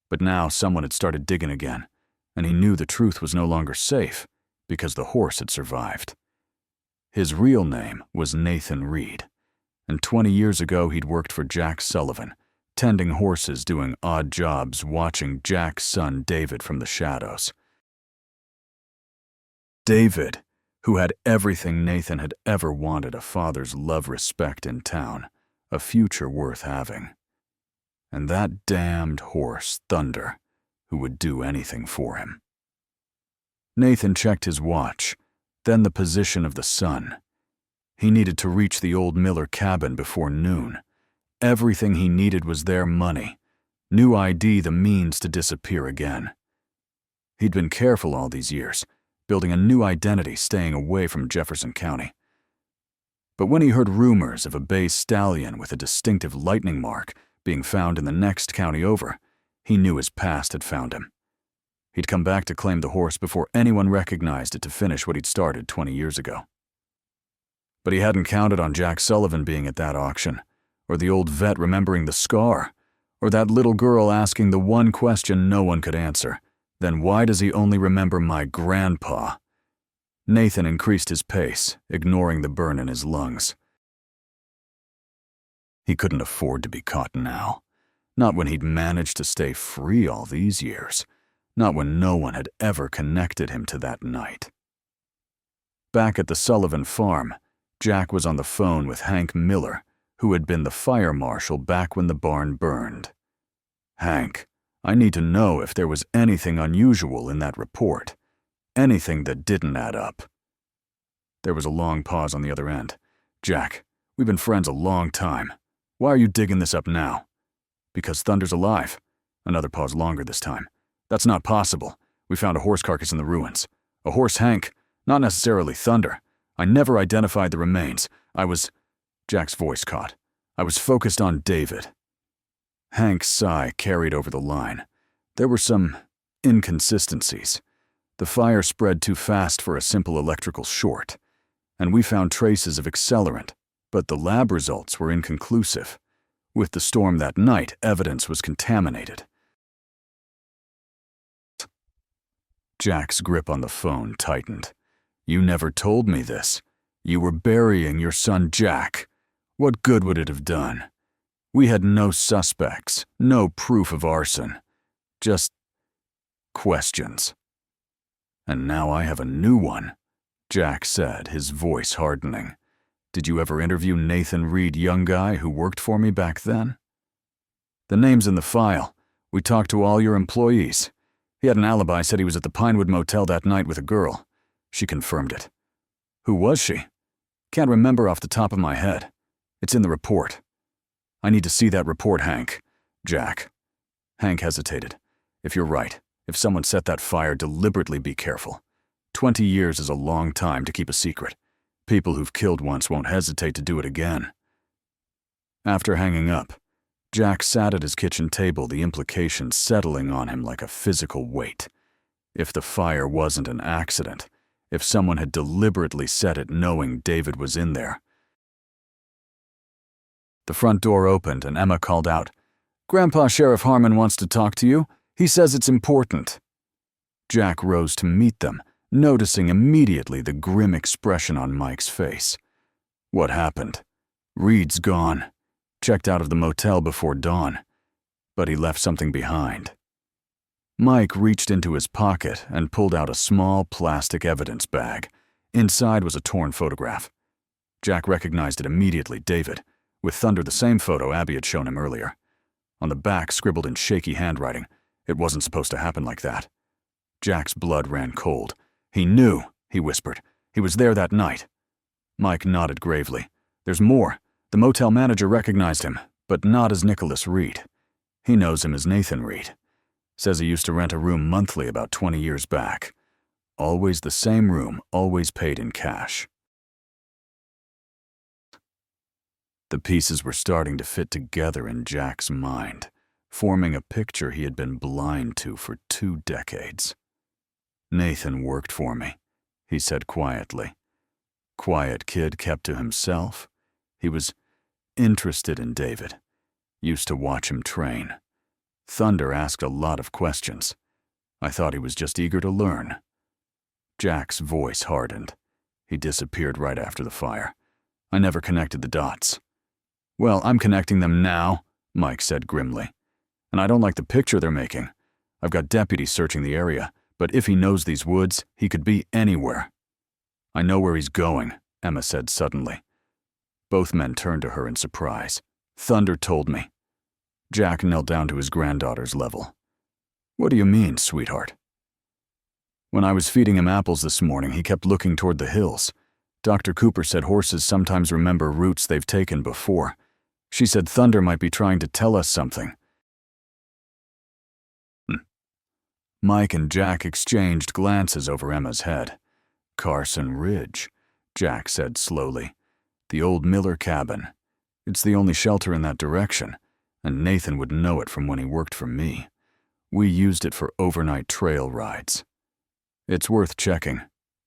But now someone had started digging again, and he knew the truth was no longer safe because the horse had survived. His real name was Nathan Reed, and 20 years ago he'd worked for Jack Sullivan, tending horses, doing odd jobs, watching Jack's son David from the shadows. David, who had everything Nathan had ever wanted: a father's love, respect in town, a future worth having. And that damned horse, Thunder, who would do anything for him. Nathan checked his watch, then the position of the sun. He needed to reach the old Miller cabin before noon. Everything he needed was their money. New ID, the means to disappear again. He'd been careful all these years, building a new identity, staying away from Jefferson County. But when he heard rumors of a bay stallion with a distinctive lightning mark being found in the next county over, he knew his past had found him. He'd come back to claim the horse before anyone recognized it to finish what he'd started 20 years ago. But he hadn't counted on Jack Sullivan being at that auction, or the old vet remembering the scar, or that little girl asking the one question no one could answer: then why does he only remember my grandpa? Nathan increased his pace, ignoring the burn in his lungs. He couldn't afford to be caught now. Not when he'd managed to stay free all these years. Not when no one had ever connected him to that night. Back at the Sullivan farm, Jack was on the phone with Hank Miller, who had been the fire marshal back when the barn burned. "Hank, I need to know if there was anything unusual in that report. Anything that didn't add up." There was a long pause on the other end. "Jack, we've been friends a long time. Why are you digging this up now?" "Because Thunder's alive." Another pause longer this time. "That's not possible. We found a horse carcass in the ruins. A horse, Hank, not necessarily Thunder. I never identified the remains. Jack's voice caught. "I was focused on David." Hank's sigh carried over the line. There were some inconsistencies. The fire spread too fast for a simple electrical short, and we found traces of accelerant, but the lab results were inconclusive. With the storm that night, evidence was contaminated. Jack's grip on the phone tightened. "You never told me this. You were burying your son Jack. What good would it have done? We had no suspects, no proof of arson. Just questions. And now I have a new one," Jack said, his voice hardening. "Did you ever interview Nathan Reed, young guy who worked for me back then?" "The name's in the file. We talked to all your employees. He had an alibi, said he was at the Pinewood Motel that night with a girl. She confirmed it." "Who was she?" "Can't remember off the top of my head. It's in the report." "I need to see that report, Hank." "Jack." Hank hesitated. "If you're right, if someone set that fire, deliberately be careful. 20 years is a long time to keep a secret. People who've killed once won't hesitate to do it again." After hanging up, Jack sat at his kitchen table, the implications settling on him like a physical weight. If the fire wasn't an accident, if someone had deliberately set it knowing David was in there. The front door opened and Emma called out, "Grandpa, Sheriff Harmon wants to talk to you. He says it's important." Jack rose to meet them, noticing immediately the grim expression on Mike's face. "What happened?" "Reed's gone. Checked out of the motel before dawn. But he left something behind." Mike reached into his pocket and pulled out a small plastic evidence bag. Inside was a torn photograph. Jack recognized it immediately, David, with Thunder the same photo Abby had shown him earlier. On the back, scribbled in shaky handwriting, "It wasn't supposed to happen like that." Jack's blood ran cold. "He knew," he whispered. "He was there that night." Mike nodded gravely. "There's more. The motel manager recognized him, but not as Nicholas Reed. He knows him as Nathan Reed. Says he used to rent a room monthly about 20 years back. Always the same room, always paid in cash." The pieces were starting to fit together in Jack's mind, forming a picture he had been blind to for 2 decades. "Nathan worked for me," he said quietly. Quiet kid kept to himself. He was interested in David. Used to watch him train. Thunder asked a lot of questions. I thought he was just eager to learn. Jack's voice hardened. He disappeared right after the fire. I never connected the dots. "Well, I'm connecting them now," Mike said grimly. "And I don't like the picture they're making. I've got deputies searching the area, but if he knows these woods, he could be anywhere." "I know where he's going," Emma said suddenly. Both men turned to her in surprise. "Thunder told me." Jack knelt down to his granddaughter's level. "What do you mean, sweetheart?" "When I was feeding him apples this morning, he kept looking toward the hills. Dr. Cooper said horses sometimes remember routes they've taken before. She said Thunder might be trying to tell us something." Mike and Jack exchanged glances over Emma's head. "Carson Ridge," Jack said slowly. "The old Miller cabin. It's the only shelter in that direction, and Nathan would know it from when he worked for me. We used it for overnight trail rides." "It's worth checking,"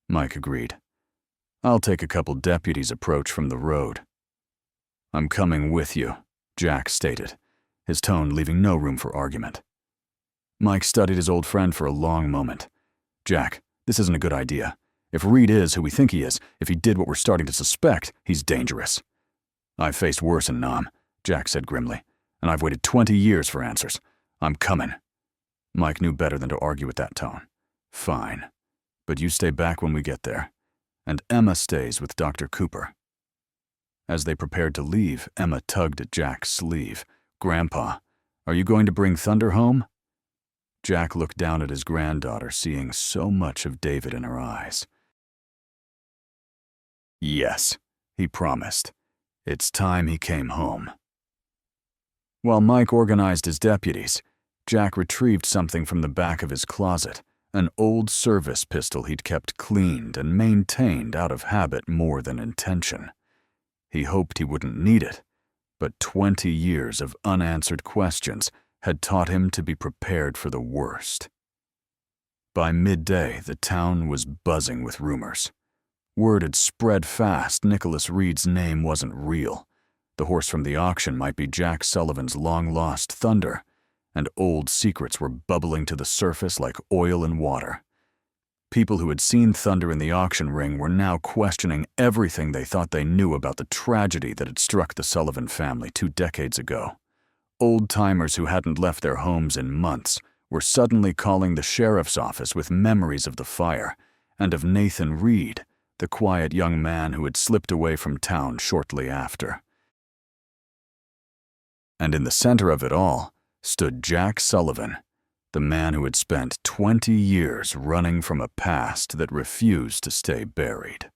Mike agreed. "I'll take a couple deputies' approach from the road." "I'm coming with you," Jack stated, his tone leaving no room for argument. Mike studied his old friend for a long moment. "Jack, this isn't a good idea. If Reed is who we think he is, if he did what we're starting to suspect, he's dangerous." "I've faced worse in Nam," Jack said grimly, "and I've waited 20 years for answers. I'm coming." Mike knew better than to argue with that tone. "Fine. But you stay back when we get there. and Emma stays with Dr. Cooper. As they prepared to leave, Emma tugged at Jack's sleeve. "Grandpa, are you going to bring Thunder home?" Jack looked down at his granddaughter, seeing so much of David in her eyes. "Yes," he promised. It's time he came home. While Mike organized his deputies, Jack retrieved something from the back of his closet, an old service pistol he'd kept cleaned and maintained out of habit more than intention. He hoped he wouldn't need it, but 20 years of unanswered questions had taught him to be prepared for the worst. By midday, the town was buzzing with rumors. Word had spread fast Nicholas Reed's name wasn't real. The horse from the auction might be Jack Sullivan's long-lost Thunder, and old secrets were bubbling to the surface like oil and water. People who had seen Thunder in the auction ring were now questioning everything they thought they knew about the tragedy that had struck the Sullivan family 2 decades ago. Old-timers who hadn't left their homes in months were suddenly calling the sheriff's office with memories of the fire and of Nathan Reed, the quiet young man who had slipped away from town shortly after. And in the center of it all stood Jack Sullivan, the man who had spent 20 years running from a past that refused to stay buried.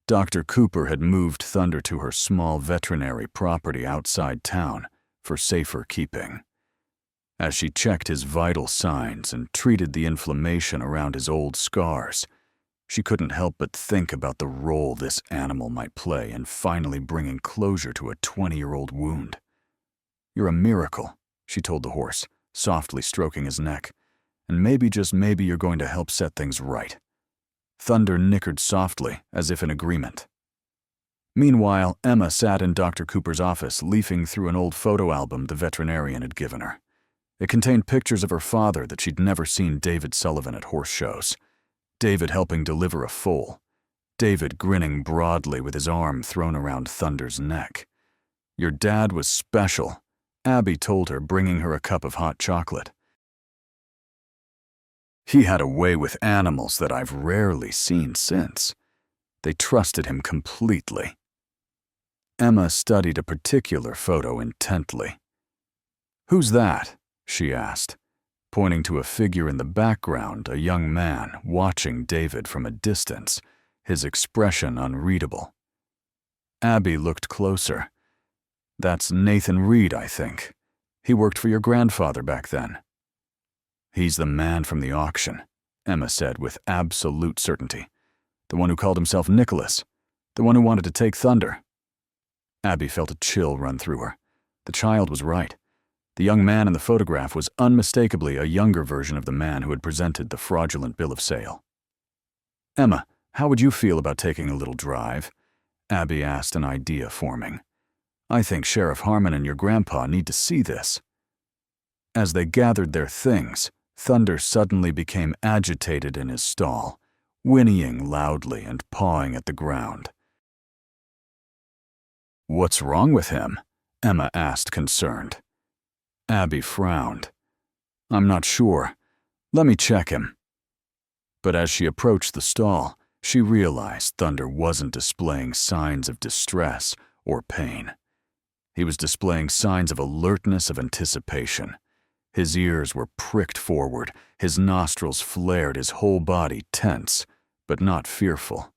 Dr. Cooper had moved Thunder to her small veterinary property outside town for safer keeping. As she checked his vital signs and treated the inflammation around his old scars, she couldn't help but think about the role this animal might play in finally bringing closure to a 20-year-old wound. "You're a miracle," she told the horse, softly stroking his neck, "and maybe, just maybe, you're going to help set things right." Thunder nickered softly, as if in agreement. Meanwhile, Emma sat in Dr. Cooper's office, leafing through an old photo album the veterinarian had given her. It contained pictures of her father that she'd never seen David Sullivan at horse shows. David helping deliver a foal. David grinning broadly with his arm thrown around Thunder's neck. "Your dad was special," Abby told her, bringing her a cup of hot chocolate. "He had a way with animals that I've rarely seen since. They trusted him completely." Emma studied a particular photo intently. "Who's that?" she asked, pointing to a figure in the background, a young man watching David from a distance, his expression unreadable. Abby looked closer. "That's Nathan Reed, I think. He worked for your grandfather back then." "He's the man from the auction," Emma said with absolute certainty. "The one who called himself Nicholas. The one who wanted to take Thunder." Abby felt a chill run through her. The child was right. The young man in the photograph was unmistakably a younger version of the man who had presented the fraudulent bill of sale. "Emma, how would you feel about taking a little drive?" Abby asked, an idea forming. "I think Sheriff Harmon and your grandpa need to see this." As they gathered their things, Thunder suddenly became agitated in his stall, whinnying loudly and pawing at the ground. "What's wrong with him?" Emma asked, concerned. Abby frowned. "I'm not sure. Let me check him." But as she approached the stall, she realized Thunder wasn't displaying signs of distress or pain. He was displaying signs of alertness, of anticipation. His ears were pricked forward, his nostrils flared, his whole body tense, but not fearful.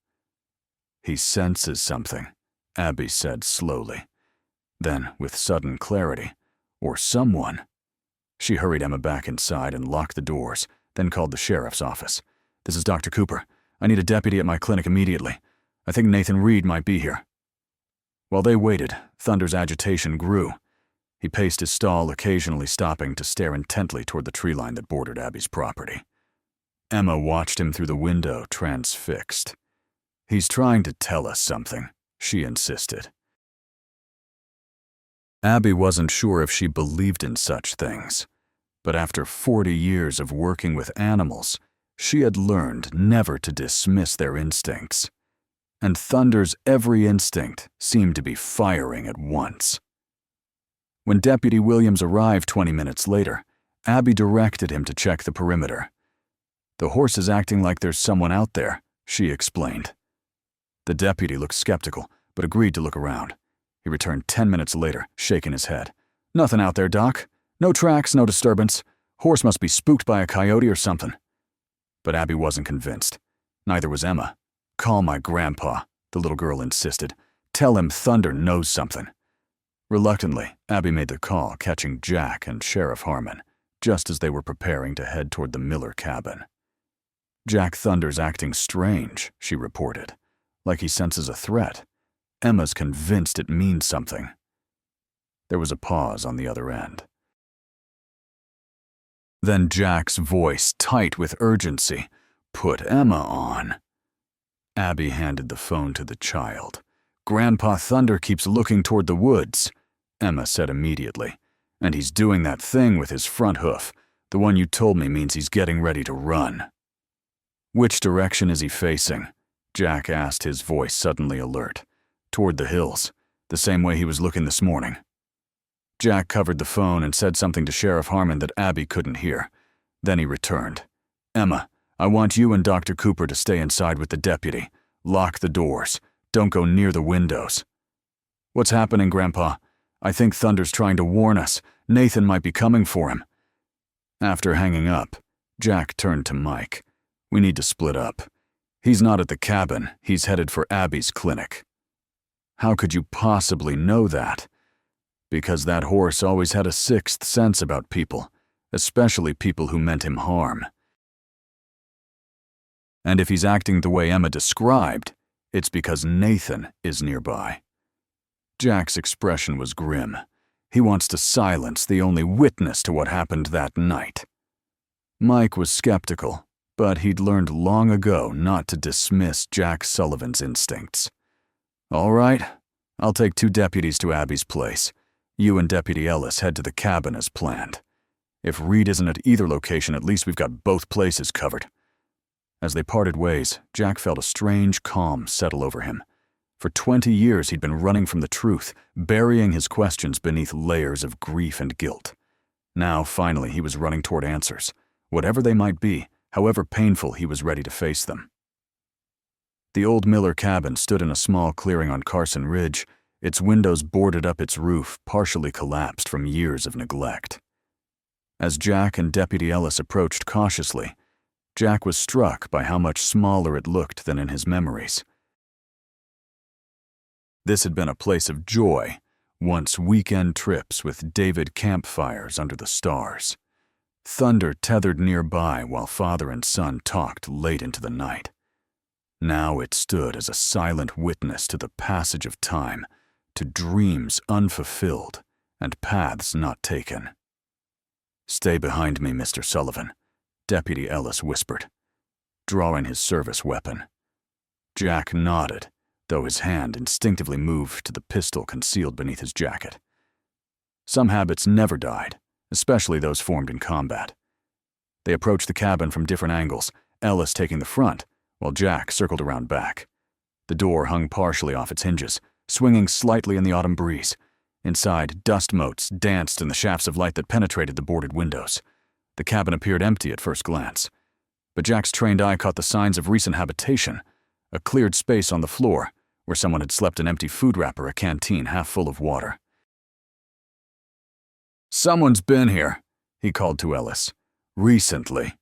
"He senses something," Abby said slowly. Then, with sudden clarity, "or someone." She hurried Emma back inside and locked the doors, then called the sheriff's office. "This is Dr. Cooper. I need a deputy at my clinic immediately. I think Nathan Reed might be here." While they waited, Thunder's agitation grew. He paced his stall, occasionally stopping to stare intently toward the tree line that bordered Abby's property. Emma watched him through the window, transfixed. "He's trying to tell us something," she insisted. Abby wasn't sure if she believed in such things, but after 40 years of working with animals, she had learned never to dismiss their instincts. And Thunder's every instinct seemed to be firing at once. When Deputy Williams arrived 20 minutes later, Abby directed him to check the perimeter. "The horse is acting like there's someone out there," she explained. The deputy looked skeptical, but agreed to look around. He returned 10 minutes later, shaking his head. "Nothing out there, Doc. No tracks, no disturbance. Horse must be spooked by a coyote or something." But Abby wasn't convinced. Neither was Emma. "Call my grandpa," the little girl insisted. "Tell him Thunder knows something." Reluctantly, Abby made the call, catching Jack and Sheriff Harmon, just as they were preparing to head toward the Miller cabin. "Jack Thunder's acting strange," she reported, "like he senses a threat. Emma's convinced it means something." There was a pause on the other end. Then Jack's voice, tight with urgency, "Put Emma on." Abby handed the phone to the child. "Grandpa Thunder keeps looking toward the woods," Emma said immediately. "And he's doing that thing with his front hoof. The one you told me means he's getting ready to run." "Which direction is he facing?" Jack asked, his voice suddenly alert. "Toward the hills, the same way he was looking this morning." Jack covered the phone and said something to Sheriff Harmon that Abby couldn't hear. Then he returned. "Emma, I want you and Dr. Cooper to stay inside with the deputy. Lock the doors. Don't go near the windows." "What's happening, Grandpa? I think Thunder's trying to warn us. Nathan might be coming for him." After hanging up, Jack turned to Mike. "We need to split up. He's not at the cabin. He's headed for Abby's clinic." "How could you possibly know that?" "Because that horse always had a sixth sense about people, especially people who meant him harm. And if he's acting the way Emma described, it's because Nathan is nearby." Jack's expression was grim. He wants to silence the only witness to what happened that night. Mike was skeptical, but he'd learned long ago not to dismiss Jack Sullivan's instincts. "All right, I'll take 2 deputies to Abby's place. You and Deputy Ellis head to the cabin as planned. If Reed isn't at either location, at least we've got both places covered." As they parted ways, Jack felt a strange calm settle over him. For 20 years he'd been running from the truth, burying his questions beneath layers of grief and guilt. Now, finally, he was running toward answers. Whatever they might be, however painful, he was ready to face them. The old Miller cabin stood in a small clearing on Carson Ridge, its windows boarded up, its roof partially collapsed from years of neglect. As Jack and Deputy Ellis approached cautiously, Jack was struck by how much smaller it looked than in his memories. This had been a place of joy, once weekend trips with David campfires under the stars. Thunder tethered nearby while father and son talked late into the night. Now it stood as a silent witness to the passage of time, to dreams unfulfilled and paths not taken. "Stay behind me, Mr. Sullivan," Deputy Ellis whispered, drawing his service weapon. Jack nodded, though his hand instinctively moved to the pistol concealed beneath his jacket. Some habits never died, especially those formed in combat. They approached the cabin from different angles, Ellis taking the front, while Jack circled around back. The door hung partially off its hinges, swinging slightly in the autumn breeze. Inside, dust motes danced in the shafts of light that penetrated the boarded windows. The cabin appeared empty at first glance, but Jack's trained eye caught the signs of recent habitation, a cleared space on the floor where someone had slept, an empty food wrapper, a canteen half full of water. "Someone's been here," he called to Ellis. "Recently."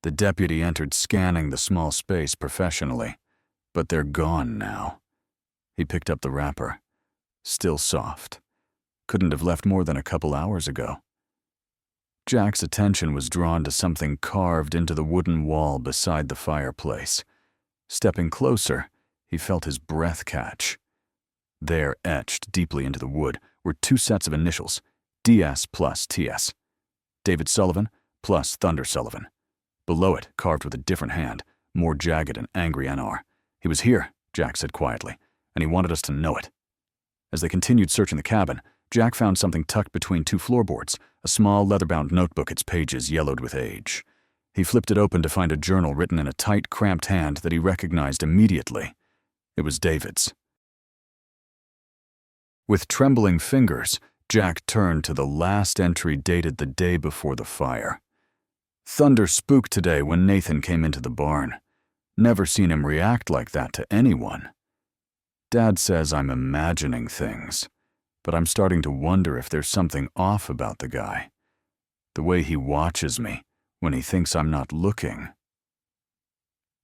The deputy entered, scanning the small space professionally, but they're gone now. He picked up the wrapper. Still soft. Couldn't have left more than a couple hours ago. Jack's attention was drawn to something carved into the wooden wall beside the fireplace. Stepping closer, he felt his breath catch. There, etched deeply into the wood, were 2 sets of initials, DS plus TS. David Sullivan plus Thunder Sullivan. Below it, carved with a different hand, more jagged and angry NR. "He was here," Jack said quietly, "and he wanted us to know it." As they continued searching the cabin, Jack found something tucked between 2 floorboards, a small leather-bound notebook, its pages yellowed with age. He flipped it open to find a journal written in a tight, cramped hand that he recognized immediately. It was David's. With trembling fingers, Jack turned to the last entry dated the day before the fire. "Thunder spooked today when Nathan came into the barn. Never seen him react like that to anyone. Dad says I'm imagining things, but I'm starting to wonder if there's something off about the guy. The way he watches me when he thinks I'm not looking.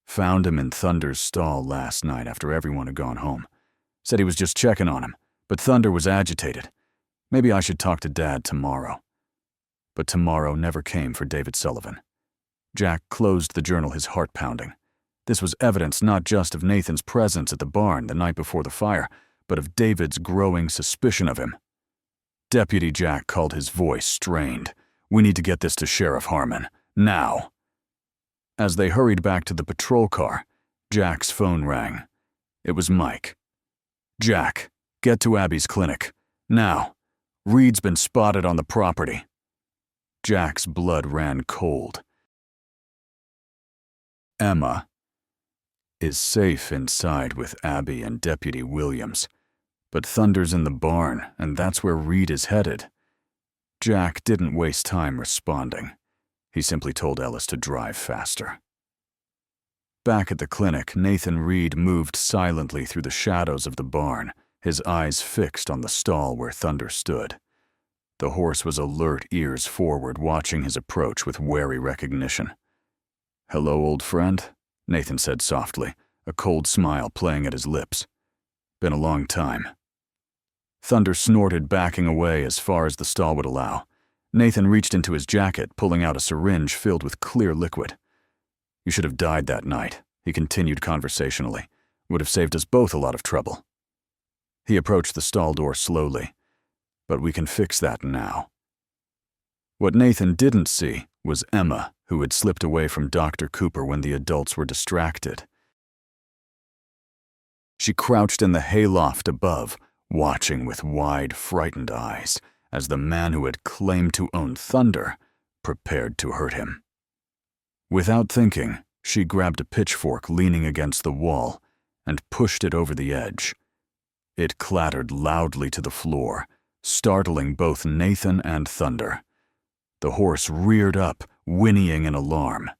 Found him in Thunder's stall last night after everyone had gone home. Said he was just checking on him, but Thunder was agitated. Maybe I should talk to Dad tomorrow. But tomorrow never came for David Sullivan. Jack closed the journal, his heart pounding. This was evidence not just of Nathan's presence at the barn the night before the fire, but of David's growing suspicion of him. Deputy Jack called, his voice strained. "We need to get this to Sheriff Harmon. Now." As they hurried back to the patrol car, Jack's phone rang. It was Mike. "Jack, get to Abby's clinic. Now. Reed's been spotted on the property." Jack's blood ran cold. Emma is safe inside with Abby and Deputy Williams, but Thunder's in the barn, and that's where Reed is headed. Jack didn't waste time responding. He simply told Ellis to drive faster. Back at the clinic, Nathan Reed moved silently through the shadows of the barn, his eyes fixed on the stall where Thunder stood. The horse was alert, ears forward, watching his approach with wary recognition. "Hello, old friend," Nathan said softly, a cold smile playing at his lips. "Been a long time." Thunder snorted, backing away as far as the stall would allow. Nathan reached into his jacket, pulling out a syringe filled with clear liquid. "You should have died that night," he continued conversationally. "Would have saved us both a lot of trouble." He approached the stall door slowly. "But we can fix that now." What Nathan didn't see was Emma, who had slipped away from Dr. Cooper when the adults were distracted. She crouched in the hayloft above, watching with wide, frightened eyes as the man who had claimed to own Thunder prepared to hurt him. Without thinking, she grabbed a pitchfork leaning against the wall and pushed it over the edge. It clattered loudly to the floor, startling both Nathan and Thunder. The horse reared up, whinnying in alarm.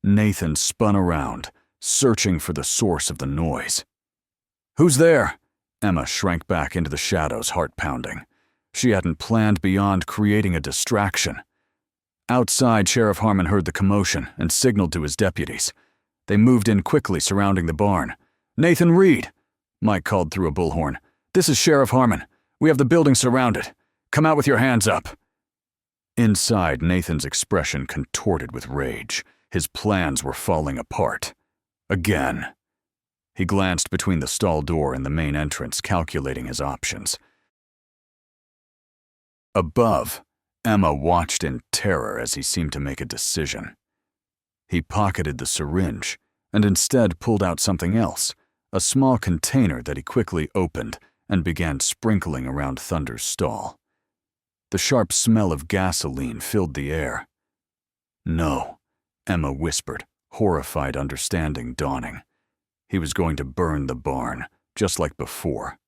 Nathan spun around, searching for the source of the noise. "Who's there?" Emma shrank back into the shadows, heart pounding. She hadn't planned beyond creating a distraction. Outside, Sheriff Harmon heard the commotion and signaled to his deputies. They moved in quickly, surrounding the barn. "Nathan Reed," Mike called through a bullhorn. "This is Sheriff Harmon. We have the building surrounded. Come out with your hands up." Inside, Nathan's expression contorted with rage. His plans were falling apart. Again. He glanced between the stall door and the main entrance, calculating his options. Above, Emma watched in terror as he seemed to make a decision. He pocketed the syringe and instead pulled out something else, a small container that he quickly opened and began sprinkling around Thunder's stall. The sharp smell of gasoline filled the air. "No," Emma whispered, horrified understanding dawning. He was going to burn the barn, just like before.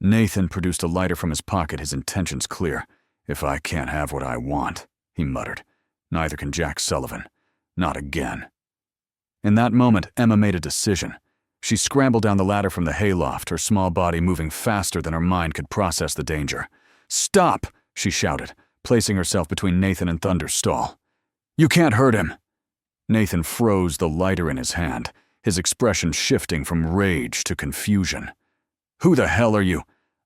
Nathan produced a lighter from his pocket, his intentions clear. "If I can't have what I want," he muttered, "neither can Jack Sullivan. Not again." In that moment, Emma made a decision. She scrambled down the ladder from the hayloft, her small body moving faster than her mind could process the danger. "Stop!" she shouted, placing herself between Nathan and Thunder's stall. "You can't hurt him!" Nathan froze, the lighter in his hand, his expression shifting from rage to confusion. "Who the hell are you?"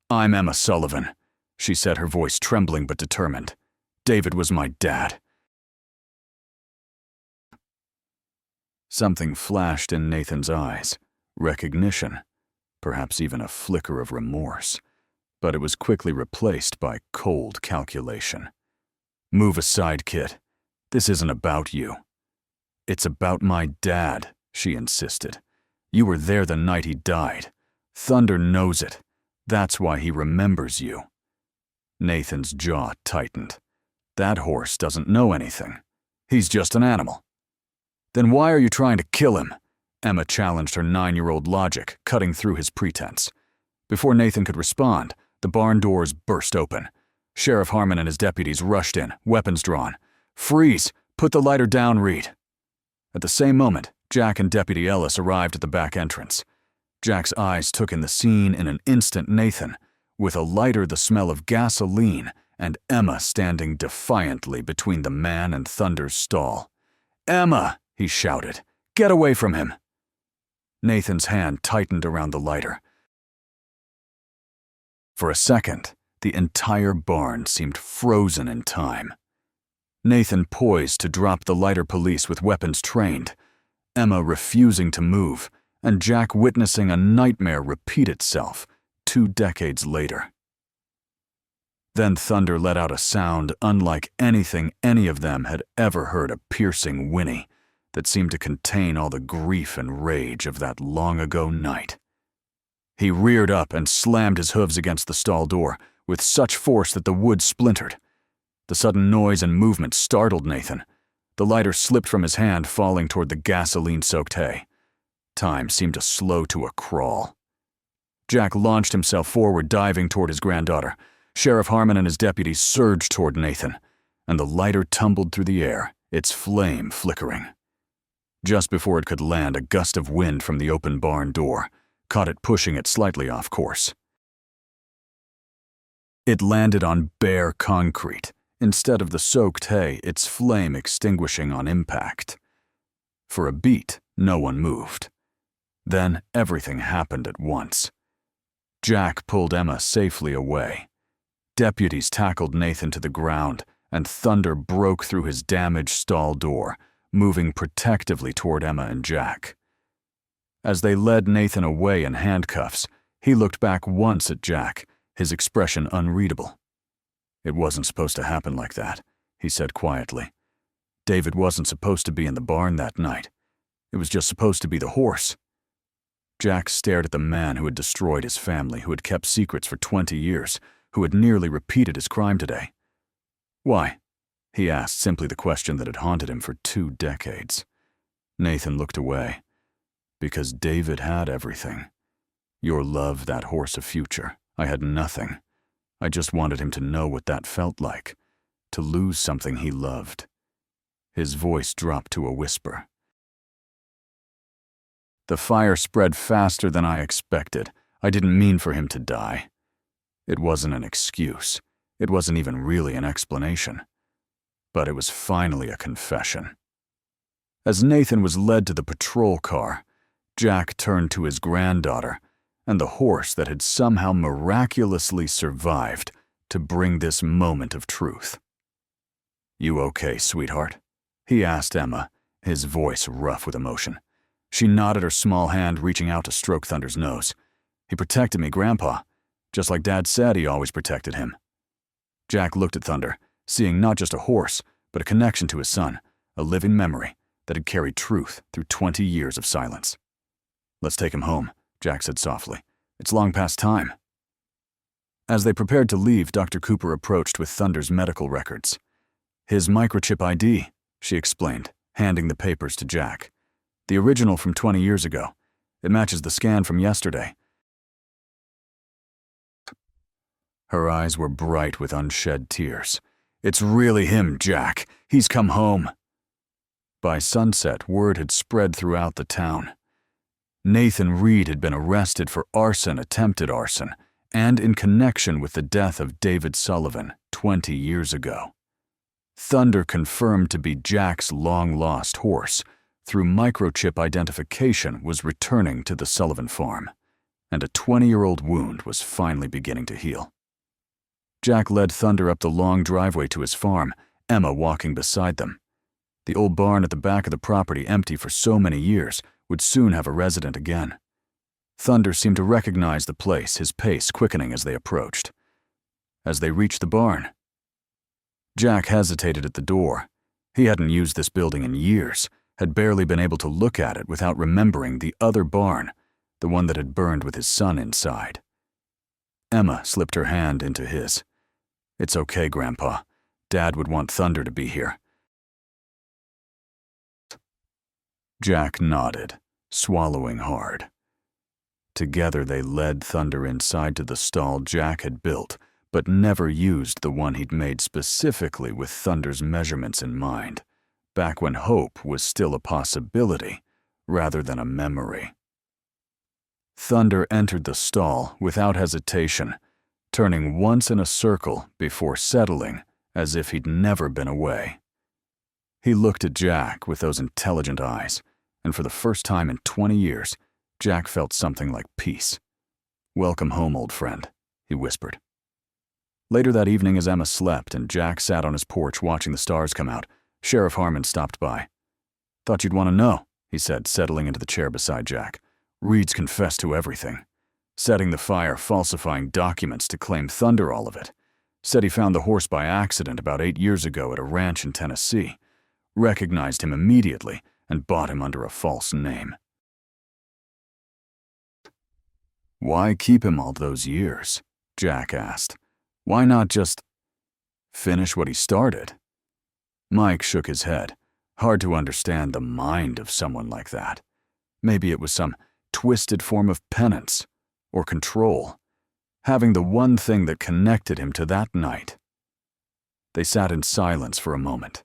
"I'm Emma Sullivan," she said, her voice trembling but determined. "David was my dad." Something flashed in Nathan's eyes. Recognition, perhaps even a flicker of remorse, but it was quickly replaced by cold calculation. "Move aside, kid. This isn't about you." "It's about my dad," she insisted. "You were there the night he died. Thunder knows it. That's why he remembers you." Nathan's jaw tightened. That horse doesn't know anything. He's just an animal. "Then why are you trying to kill him?" Emma challenged her 9-year-old logic, cutting through his pretense. Before Nathan could respond, the barn doors burst open. Sheriff Harmon and his deputies rushed in, weapons drawn. "Freeze! Put the lighter down, Reed." At the same moment, Jack and Deputy Ellis arrived at the back entrance. Jack's eyes took in the scene in an instant. Nathan, with a lighter the smell of gasoline, and Emma standing defiantly between the man and Thunder's stall. "Emma!" he shouted. "Get away from him!" Nathan's hand tightened around the lighter. For a second, the entire barn seemed frozen in time. Nathan poised to drop the lighter police with weapons trained, Emma refusing to move, and Jack witnessing a nightmare repeat itself 2 decades later. Then Thunder let out a sound unlike anything any of them had ever heard, a piercing whinny that seemed to contain all the grief and rage of that long-ago night. He reared up and slammed his hooves against the stall door with such force that the wood splintered. The sudden noise and movement startled Nathan. The lighter slipped from his hand, falling toward the gasoline-soaked hay. Time seemed to slow to a crawl. Jack launched himself forward, diving toward his granddaughter. Sheriff Harmon and his deputies surged toward Nathan, and the lighter tumbled through the air, its flame flickering. Just before it could land, a gust of wind from the open barn door caught it, pushing it slightly off course. It landed on bare concrete, instead of the soaked hay, its flame extinguishing on impact. For a beat, no one moved. Then everything happened at once. Jack pulled Emma safely away. Deputies tackled Nathan to the ground, and Thunder broke through his damaged stall door, moving protectively toward Emma and Jack. As they led Nathan away in handcuffs, he looked back once at Jack, his expression unreadable. "It wasn't supposed to happen like that," he said quietly. "David wasn't supposed to be in the barn that night. It was just supposed to be the horse." Jack stared at the man who had destroyed his family, who had kept secrets for 20 years, who had nearly repeated his crime today. "Why?" he asked, simply the question that had haunted him for 2 decades. Nathan looked away. "Because David had everything. Your love, that horse, a future. I had nothing. I just wanted him to know what that felt like, to lose something he loved." His voice dropped to a whisper. "The fire spread faster than I expected. I didn't mean for him to die." It wasn't an excuse. It wasn't even really an explanation. But it was finally a confession. As Nathan was led to the patrol car, Jack turned to his granddaughter and the horse that had somehow miraculously survived to bring this moment of truth. "You okay, sweetheart?" he asked Emma, his voice rough with emotion. She nodded, her small hand reaching out to stroke Thunder's nose. "He protected me, Grandpa, just like Dad said he always protected him." Jack looked at Thunder, seeing not just a horse, but a connection to his son, a living memory that had carried truth through 20 years of silence. "Let's take him home," Jack said softly. "It's long past time." As they prepared to leave, Dr. Cooper approached with Thunder's medical records. "His microchip ID," she explained, handing the papers to Jack. "The original from 20 years ago. It matches the scan from yesterday." Her eyes were bright with unshed tears. "It's really him, Jack. He's come home." By sunset, word had spread throughout the town. Nathan Reed had been arrested for arson, attempted arson, and in connection with the death of David Sullivan 20 years ago. Thunder, confirmed to be Jack's long-lost horse, through microchip identification, was returning to the Sullivan farm, and a 20-year-old wound was finally beginning to heal. Jack led Thunder up the long driveway to his farm, Emma walking beside them. The old barn at the back of the property, empty for so many years, would soon have a resident again. Thunder seemed to recognize the place, his pace quickening as they approached. As they reached the barn, Jack hesitated at the door. He hadn't used this building in years, had barely been able to look at it without remembering the other barn, the one that had burned with his son inside. Emma slipped her hand into his. "It's okay, Grandpa. Dad would want Thunder to be here." Jack nodded, swallowing hard. Together they led Thunder inside to the stall Jack had built, but never used, the one he'd made specifically with Thunder's measurements in mind, back when hope was still a possibility, rather than a memory. Thunder entered the stall without hesitation, turning once in a circle before settling as if he'd never been away. He looked at Jack with those intelligent eyes, and for the first time in 20 years, Jack felt something like peace. "Welcome home, old friend," he whispered. Later that evening, as Emma slept and Jack sat on his porch watching the stars come out, Sheriff Harmon stopped by. "Thought you'd want to know," he said, settling into the chair beside Jack. "Reed's confessed to everything. Setting the fire, falsifying documents to claim Thunder all of it. Said he found the horse by accident about 8 years ago at a ranch in Tennessee. Recognized him immediately and bought him under a false name." "Why keep him all those years?" Jack asked. "Why not just finish what he started?" Mike shook his head. Hard to understand the mind of someone like that. Maybe it was some twisted form of penance or control, having the one thing that connected him to that night. They sat in silence for a moment,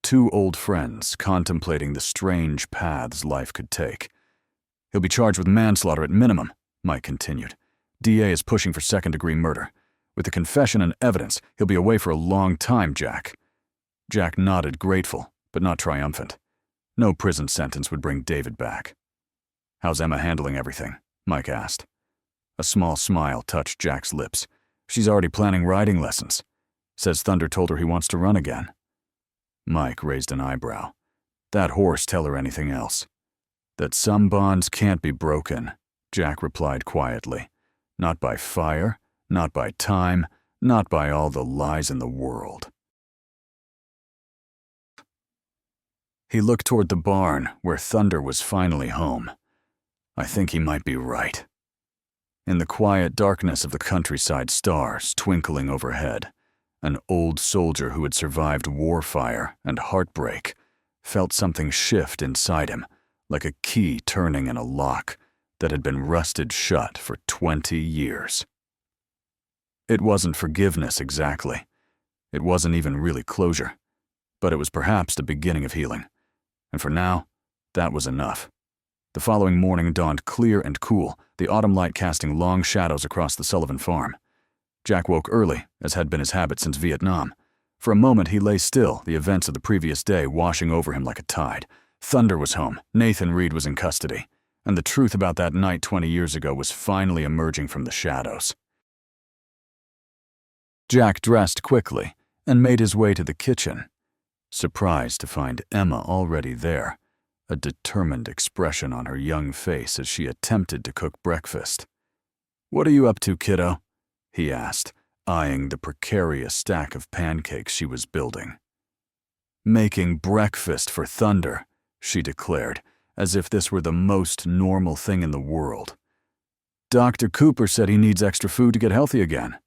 two old friends contemplating the strange paths life could take. "He'll be charged with manslaughter at minimum," Mike continued. "DA is pushing for second-degree murder. With the confession and evidence, he'll be away for a long time, Jack." Jack nodded, grateful, but not triumphant. No prison sentence would bring David back. "How's Emma handling everything?" Mike asked. A small smile touched Jack's lips. "She's already planning riding lessons. Says Thunder told her he wants to run again." Mike raised an eyebrow. "That horse tell her anything else?" "That some bonds can't be broken," Jack replied quietly. "Not by fire, not by time, not by all the lies in the world." He looked toward the barn where Thunder was finally home. "I think he might be right." In the quiet darkness of the countryside, stars twinkling overhead, an old soldier who had survived war fire and heartbreak felt something shift inside him, like a key turning in a lock that had been rusted shut for 20 years. It wasn't forgiveness exactly. It wasn't even really closure. But it was perhaps the beginning of healing. And for now, that was enough. The following morning dawned clear and cool, the autumn light casting long shadows across the Sullivan farm. Jack woke early, as had been his habit since Vietnam. For a moment he lay still, the events of the previous day washing over him like a tide. Thunder was home, Nathan Reed was in custody, and the truth about that night 20 years ago was finally emerging from the shadows. Jack dressed quickly and made his way to the kitchen, surprised to find Emma already there, a determined expression on her young face as she attempted to cook breakfast. "What are you up to, kiddo?" he asked, eyeing the precarious stack of pancakes she was building. "Making breakfast for Thunder," she declared, as if this were the most normal thing in the world. "Dr. Cooper said he needs extra food to get healthy again."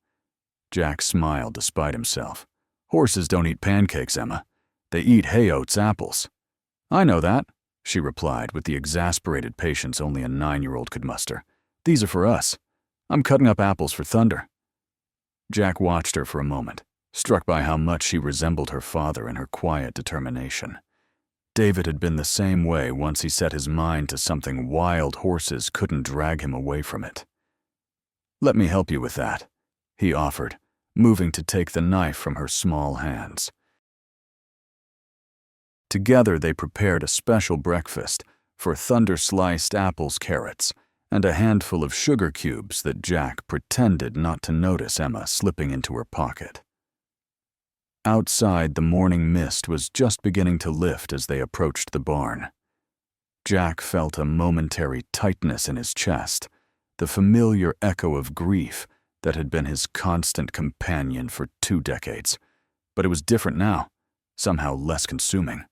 Jack smiled despite himself. "Horses don't eat pancakes, Emma. They eat hay oats apples." "I know that," she replied with the exasperated patience only a 9-year-old could muster. "These are for us. I'm cutting up apples for Thunder." Jack watched her for a moment, struck by how much she resembled her father in her quiet determination. David had been the same way once he set his mind to something wild horses couldn't drag him away from it. "Let me help you with that," he offered, moving to take the knife from her small hands. Together they prepared a special breakfast for Thunder-sliced apples, carrots, and a handful of sugar cubes that Jack pretended not to notice Emma slipping into her pocket. Outside, the morning mist was just beginning to lift as they approached the barn. Jack felt a momentary tightness in his chest, the familiar echo of grief that had been his constant companion for 2 decades. But it was different now, somehow less consuming.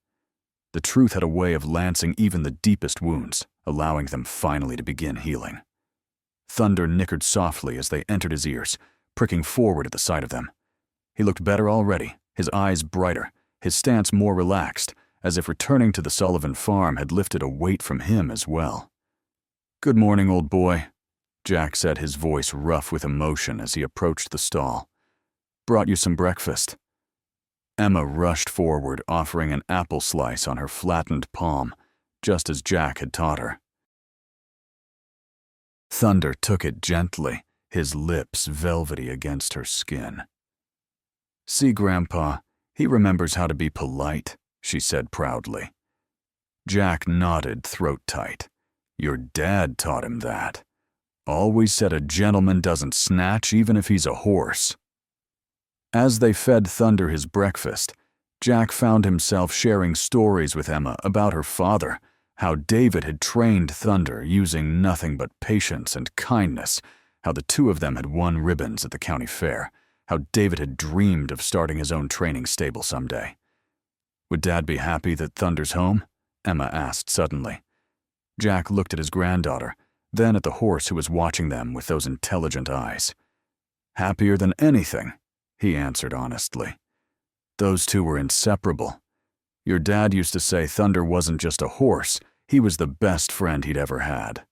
The truth had a way of lancing even the deepest wounds, allowing them finally to begin healing. Thunder nickered softly as they entered his ears, pricking forward at the sight of them. He looked better already, his eyes brighter, his stance more relaxed, as if returning to the Sullivan farm had lifted a weight from him as well. "Good morning, old boy," Jack said, his voice rough with emotion as he approached the stall. "Brought you some breakfast." Emma rushed forward, offering an apple slice on her flattened palm. just as Jack had taught her. Thunder took it gently, his lips velvety against her skin. "See, Grandpa, he remembers how to be polite," she said proudly. Jack nodded throat tight. "Your dad taught him that. Always said a gentleman doesn't snatch even if he's a horse." As they fed Thunder his breakfast, Jack found himself sharing stories with Emma about her father, how David had trained Thunder using nothing but patience and kindness, how the two of them had won ribbons at the county fair, how David had dreamed of starting his own training stable someday. "Would Dad be happy that Thunder's home?" Emma asked suddenly. Jack looked at his granddaughter, then at the horse who was watching them with those intelligent eyes. "Happier than anything," he answered honestly. "Those two were inseparable. Your dad used to say Thunder wasn't just a horse, he was the best friend he'd ever had."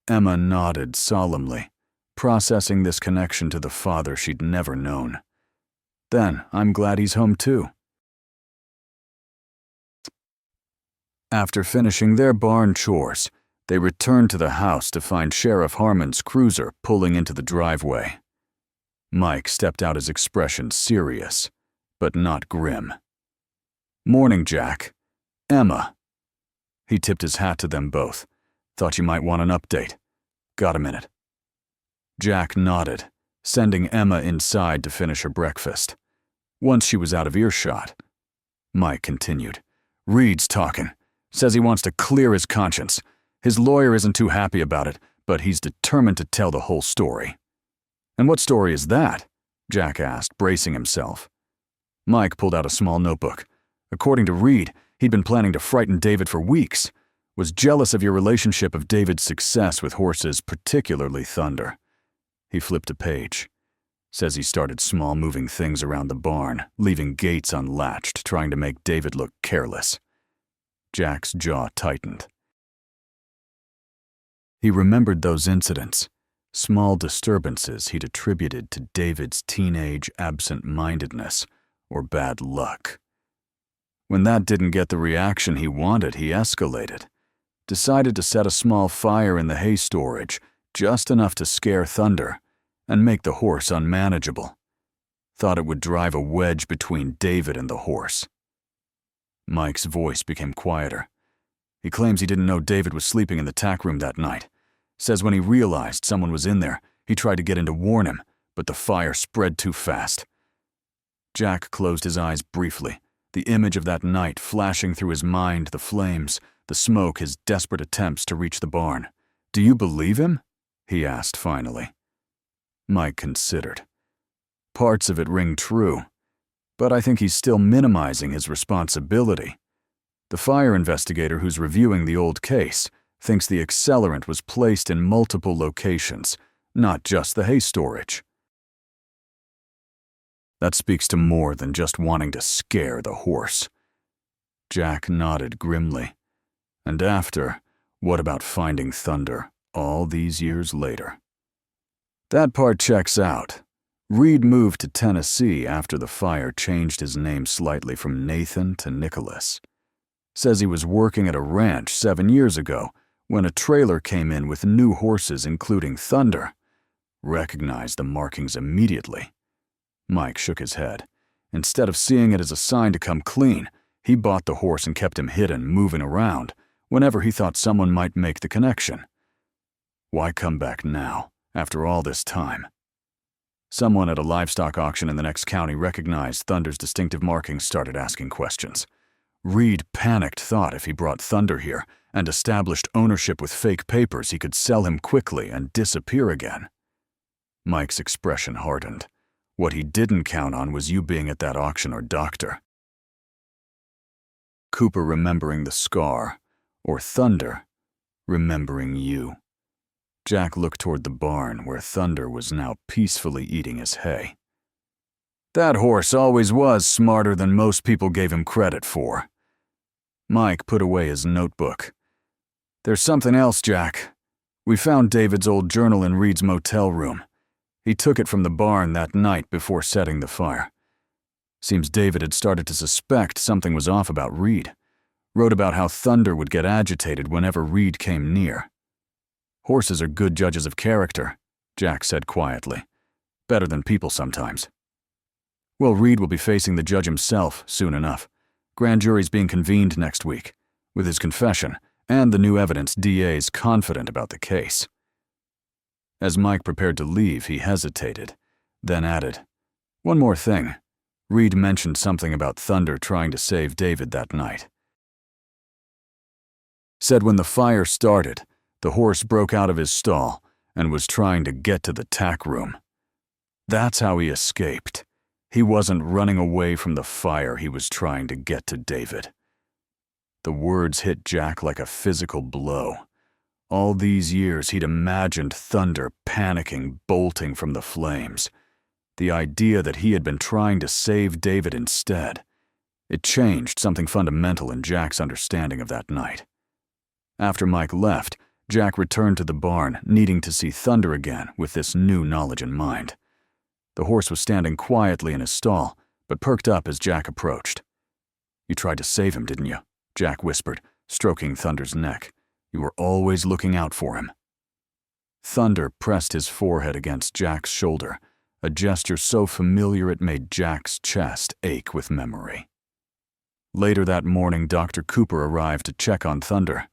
Emma nodded solemnly, processing this connection to the father she'd never known. "Then I'm glad he's home too." After finishing their barn chores, they returned to the house to find Sheriff Harmon's cruiser pulling into the driveway. Mike stepped out, his expression serious, but not grim. "Morning, Jack. Emma." He tipped his hat to them both. "Thought you might want an update. Got a minute?" Jack nodded, sending Emma inside to finish her breakfast. Once she was out of earshot, Mike continued. "Reed's talking. Says he wants to clear his conscience. His lawyer isn't too happy about it, but he's determined to tell the whole story." "And what story is that?" Jack asked, bracing himself. Mike pulled out a small notebook. "According to Reed, he'd been planning to frighten David for weeks. Was jealous of your relationship of David's success with horses, particularly Thunder." He flipped a page. "Says he started small moving things around the barn, leaving gates unlatched, trying to make David look careless." Jack's jaw tightened. He remembered those incidents, small disturbances he'd attributed to David's teenage absent-mindedness or bad luck. When that didn't get the reaction he wanted, he escalated. Decided to set a small fire in the hay storage, just enough to scare Thunder and make the horse unmanageable. Thought it would drive a wedge between David and the horse. Mike's voice became quieter. He claims he didn't know David was sleeping in the tack room that night. Says when he realized someone was in there, he tried to get in to warn him, but the fire spread too fast. Jack closed his eyes briefly, the image of that night flashing through his mind, the flames, the smoke, his desperate attempts to reach the barn. "Do you believe him?" he asked finally. Mike considered. "Parts of it ring true, but I think he's still minimizing his responsibility. The fire investigator who's reviewing the old case thinks the accelerant was placed in multiple locations, not just the hay storage." That speaks to more than just wanting to scare the horse. Jack nodded grimly. "And after, what about finding Thunder all these years later?" "That part checks out. Reed moved to Tennessee after the fire changed his name slightly from Nathan to Nicholas. Says he was working at a ranch 7 years ago when a trailer came in with new horses including Thunder. Recognized the markings immediately." Mike shook his head. "Instead of seeing it as a sign to come clean, he bought the horse and kept him hidden, moving around, whenever he thought someone might make the connection. Why come back now, after all this time?" Someone at a livestock auction in the next county recognized Thunder's distinctive markings, started asking questions. Reed panicked, thought if he brought Thunder here and established ownership with fake papers, he could sell him quickly and disappear again. Mike's expression hardened. What he didn't count on was you being at that auction or doctor. Cooper remembering the scar, or Thunder remembering you. Jack looked toward the barn where Thunder was now peacefully eating his hay. "That horse always was smarter than most people gave him credit for." Mike put away his notebook. "There's something else, Jack. We found David's old journal in Reed's motel room. He took it from the barn that night before setting the fire. Seems David had started to suspect something was off about Reed. Wrote about how Thunder would get agitated whenever Reed came near. Horses are good judges of character, Jack said quietly. Better than people sometimes. Well, Reed will be facing the judge himself soon enough. Grand jury's being convened next week, with his confession and the new evidence. DA's confident about the case. As Mike prepared to leave, he hesitated, then added, "One more thing. Reed mentioned something about Thunder trying to save David that night. Said when the fire started, the horse broke out of his stall and was trying to get to the tack room. That's how he escaped. He wasn't running away from the fire, he was trying to get to David." The words hit Jack like a physical blow. All these years he'd imagined Thunder panicking, bolting from the flames. The idea that he had been trying to save David instead. It changed something fundamental in Jack's understanding of that night. After Mike left, Jack returned to the barn, needing to see Thunder again with this new knowledge in mind. The horse was standing quietly in his stall, but perked up as Jack approached. "You tried to save him, didn't you?" Jack whispered, stroking Thunder's neck. "You were always looking out for him." Thunder pressed his forehead against Jack's shoulder, a gesture so familiar it made Jack's chest ache with memory. Later that morning, Dr. Cooper arrived to check on Thunder.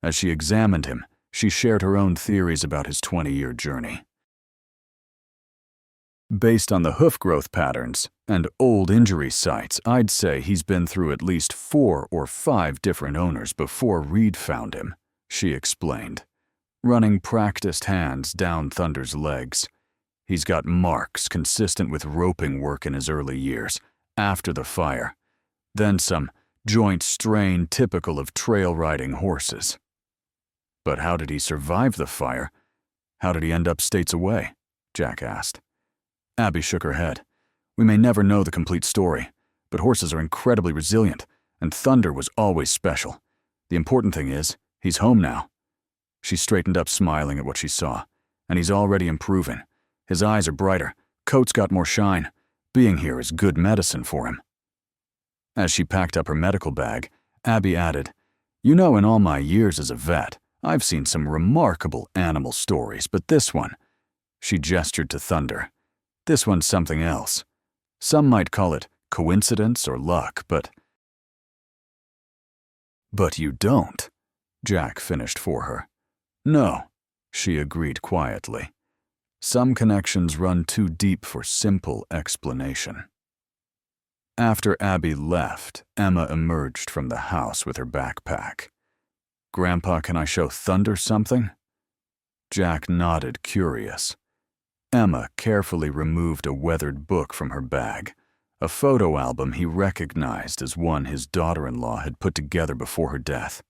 As she examined him, she shared her own theories about his 20-year journey. "Based on the hoof growth patterns and old injury sites, I'd say he's been through at least 4 or 5 different owners before Reed found him," she explained, running practiced hands down Thunder's legs. "He's got marks consistent with roping work in his early years, after the fire. Then some joint strain typical of trail riding horses." "But how did he survive the fire? How did he end up states away?" Jack asked. Abby shook her head. "We may never know the complete story, but horses are incredibly resilient, and Thunder was always special. The important thing is, he's home now." She straightened up, smiling at what she saw. "And he's already improving. His eyes are brighter, coat's got more shine. Being here is good medicine for him." As she packed up her medical bag, Abby added, "You know, in all my years as a vet, I've seen some remarkable animal stories, but this one," she gestured to Thunder, "this one's something else. Some might call it coincidence or luck, but—" "But you don't," Jack finished for her. "No," she agreed quietly. "Some connections run too deep for simple explanation." After Abby left, Emma emerged from the house with her backpack. "Grandpa, can I show Thunder something?" Jack nodded, curious. Emma carefully removed a weathered book from her bag, a photo album he recognized as one his daughter-in-law had put together before her death.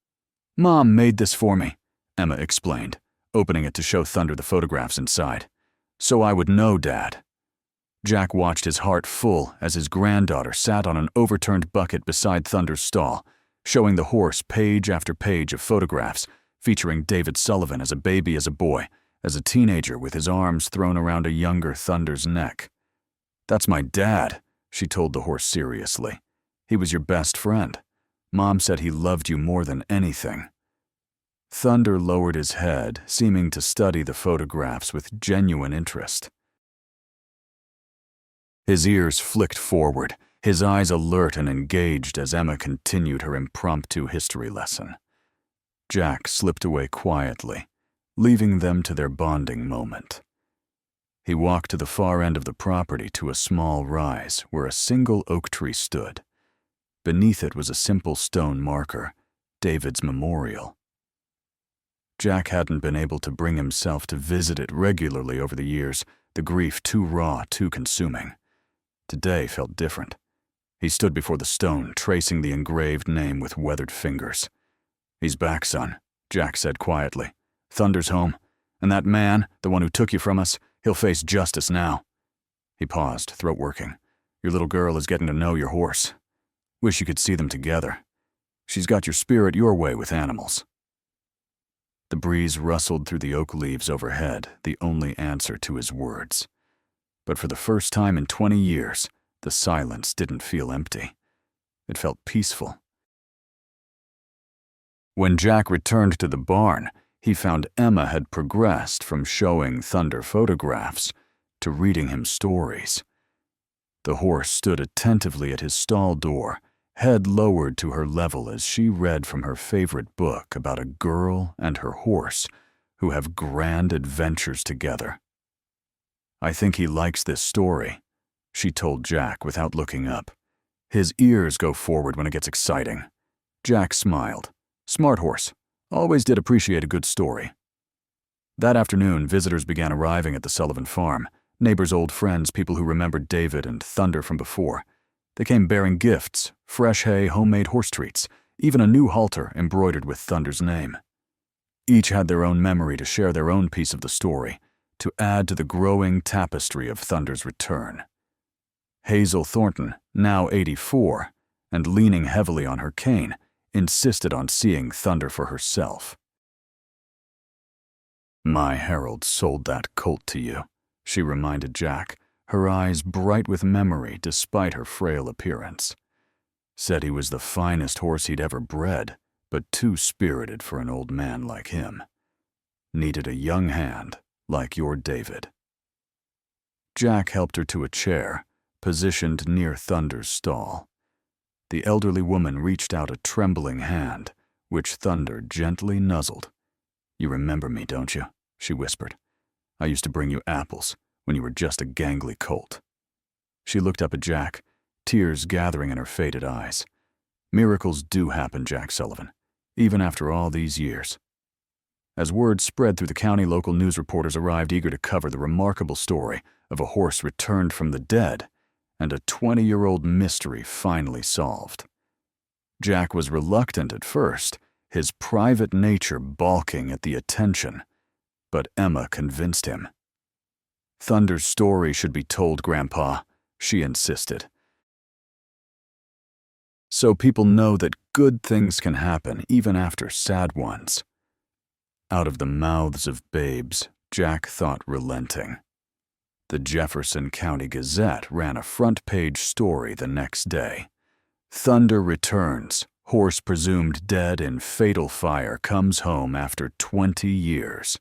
"Mom made this for me," Emma explained, opening it to show Thunder the photographs inside. "So I would know Dad." Jack watched his heart full as his granddaughter sat on an overturned bucket beside Thunder's stall, showing the horse page after page of photographs featuring David Sullivan as a baby, as a boy, as a teenager with his arms thrown around a younger Thunder's neck. "That's my dad," she told the horse seriously. "He was your best friend. Mom said he loved you more than anything." Thunder lowered his head, seeming to study the photographs with genuine interest. His ears flicked forward, his eyes alert and engaged as Emma continued her impromptu history lesson. Jack slipped away quietly, leaving them to their bonding moment. He walked to the far end of the property to a small rise where a single oak tree stood. Beneath it was a simple stone marker, David's memorial. Jack hadn't been able to bring himself to visit it regularly over the years, the grief too raw, too consuming. Today felt different. He stood before the stone, tracing the engraved name with weathered fingers. "He's back, son," Jack said quietly. "Thunder's home, and that man, the one who took you from us, he'll face justice now." He paused, throat working. "Your little girl is getting to know your horse. Wish you could see them together. She's got your spirit your way with animals." The breeze rustled through the oak leaves overhead, the only answer to his words. But for the first time in 20 years, the silence didn't feel empty. It felt peaceful. When Jack returned to the barn, he found Emma had progressed from showing Thunder photographs to reading him stories. The horse stood attentively at his stall door, head lowered to her level as she read from her favorite book about a girl and her horse who have grand adventures together. "I think he likes this story," she told Jack without looking up. "His ears go forward when it gets exciting." Jack smiled. "Smart horse. Always did appreciate a good story." That afternoon, visitors began arriving at the Sullivan farm. Neighbors, old friends, people who remembered David and Thunder from before. They came bearing gifts, fresh hay, homemade horse treats, even a new halter embroidered with Thunder's name. Each had their own memory to share their own piece of the story, to add to the growing tapestry of Thunder's return. Hazel Thornton, now 84, and leaning heavily on her cane, insisted on seeing Thunder for herself. "My Harold sold that colt to you," she reminded Jack, her eyes bright with memory despite her frail appearance. "Said he was the finest horse he'd ever bred, but too spirited for an old man like him. Needed a young hand like your David." Jack helped her to a chair, positioned near Thunder's stall. The elderly woman reached out a trembling hand, which Thunder gently nuzzled. "You remember me, don't you?" she whispered. "I used to bring you apples when you were just a gangly colt." She looked up at Jack, tears gathering in her faded eyes. Miracles do happen, Jack Sullivan, even after all these years. As word spread through the county, local news reporters arrived eager to cover the remarkable story of a horse returned from the dead and a 20-year-old mystery finally solved. Jack was reluctant at first, his private nature balking at the attention, but Emma convinced him. "Thunder's story should be told, Grandpa," she insisted. "So people know that good things can happen even after sad ones." Out of the mouths of babes, Jack thought relenting. The Jefferson County Gazette ran a front-page story the next day. "Thunder returns. Horse presumed dead in fatal fire comes home after 20 years."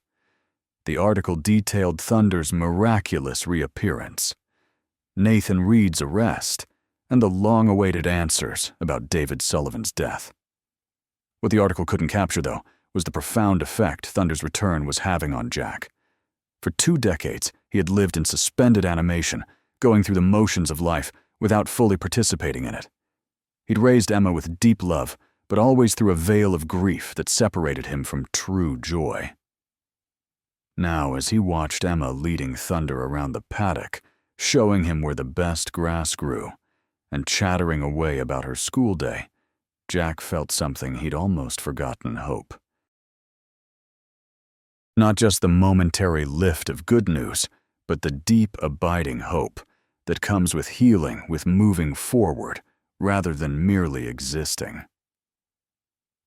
The article detailed Thunder's miraculous reappearance, Nathan Reed's arrest, and the long-awaited answers about David Sullivan's death. What the article couldn't capture, though, was the profound effect Thunder's return was having on Jack. For 2 decades, he had lived in suspended animation, going through the motions of life without fully participating in it. He'd raised Emma with deep love, but always through a veil of grief that separated him from true joy. Now, as he watched Emma leading Thunder around the paddock, showing him where the best grass grew, and chattering away about her school day, Jack felt something he'd almost forgotten hope. Not just the momentary lift of good news, but the deep, abiding hope that comes with healing, with moving forward, rather than merely existing.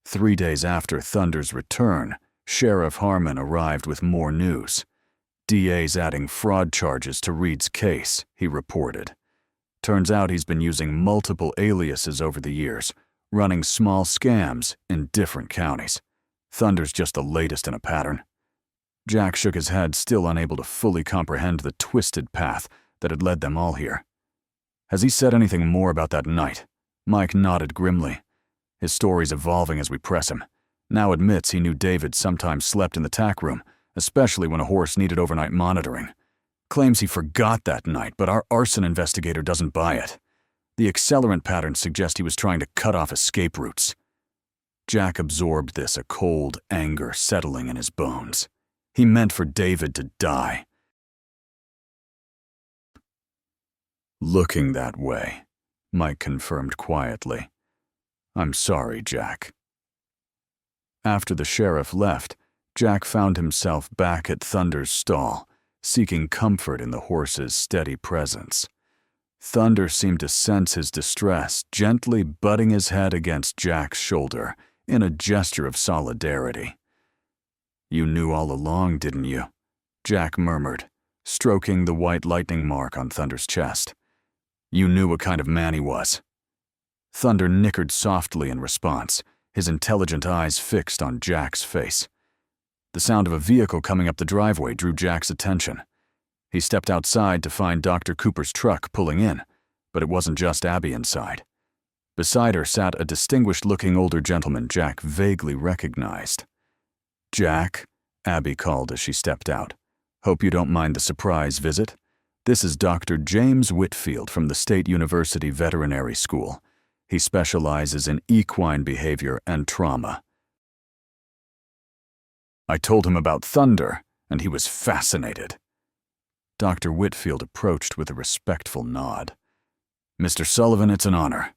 3 days after Thunder's return, Sheriff Harmon arrived with more news. DA's adding fraud charges to Reed's case, he reported. Turns out he's been using multiple aliases over the years, running small scams in different counties. Thunder's just the latest in a pattern. Jack shook his head, still unable to fully comprehend the twisted path that had led them all here. "Has he said anything more about that night?" Mike nodded grimly. "His story's evolving as we press him. Now admits he knew David sometimes slept in the tack room, especially when a horse needed overnight monitoring. Claims he forgot that night, but our arson investigator doesn't buy it. The accelerant patterns suggest he was trying to cut off escape routes." Jack absorbed this, a cold anger settling in his bones. He meant for David to die. "Looking that way," Mike confirmed quietly. "I'm sorry, Jack." After the sheriff left, Jack found himself back at Thunder's stall, seeking comfort in the horse's steady presence. Thunder seemed to sense his distress, gently butting his head against Jack's shoulder in a gesture of solidarity. "You knew all along, didn't you?" Jack murmured, stroking the white lightning mark on Thunder's chest. "You knew what kind of man he was." Thunder nickered softly in response, his intelligent eyes fixed on Jack's face. The sound of a vehicle coming up the driveway drew Jack's attention. He stepped outside to find Dr. Cooper's truck pulling in, but it wasn't just Abby inside. Beside her sat a distinguished-looking older gentleman Jack vaguely recognized. "Jack," Abby called as she stepped out. "Hope you don't mind the surprise visit. This is Dr. James Whitfield from the State University Veterinary School. He specializes in equine behavior and trauma." I told him about Thunder, and he was fascinated. Dr. Whitfield approached with a respectful nod. "Mr. Sullivan, it's an honor.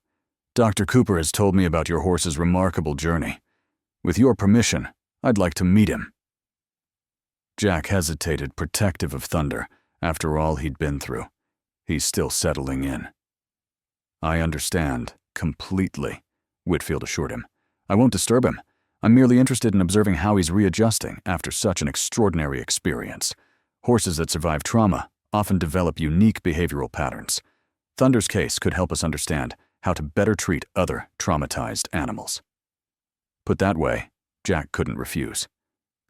Dr. Cooper has told me about your horse's remarkable journey. With your permission, I'd like to meet him." Jack hesitated, protective of Thunder, after all he'd been through. He's still settling in. "I understand, completely," Whitfield assured him. "I won't disturb him. I'm merely interested in observing how he's readjusting after such an extraordinary experience. Horses that survive trauma often develop unique behavioral patterns. Thunder's case could help us understand how to better treat other traumatized animals." Put that way, Jack couldn't refuse.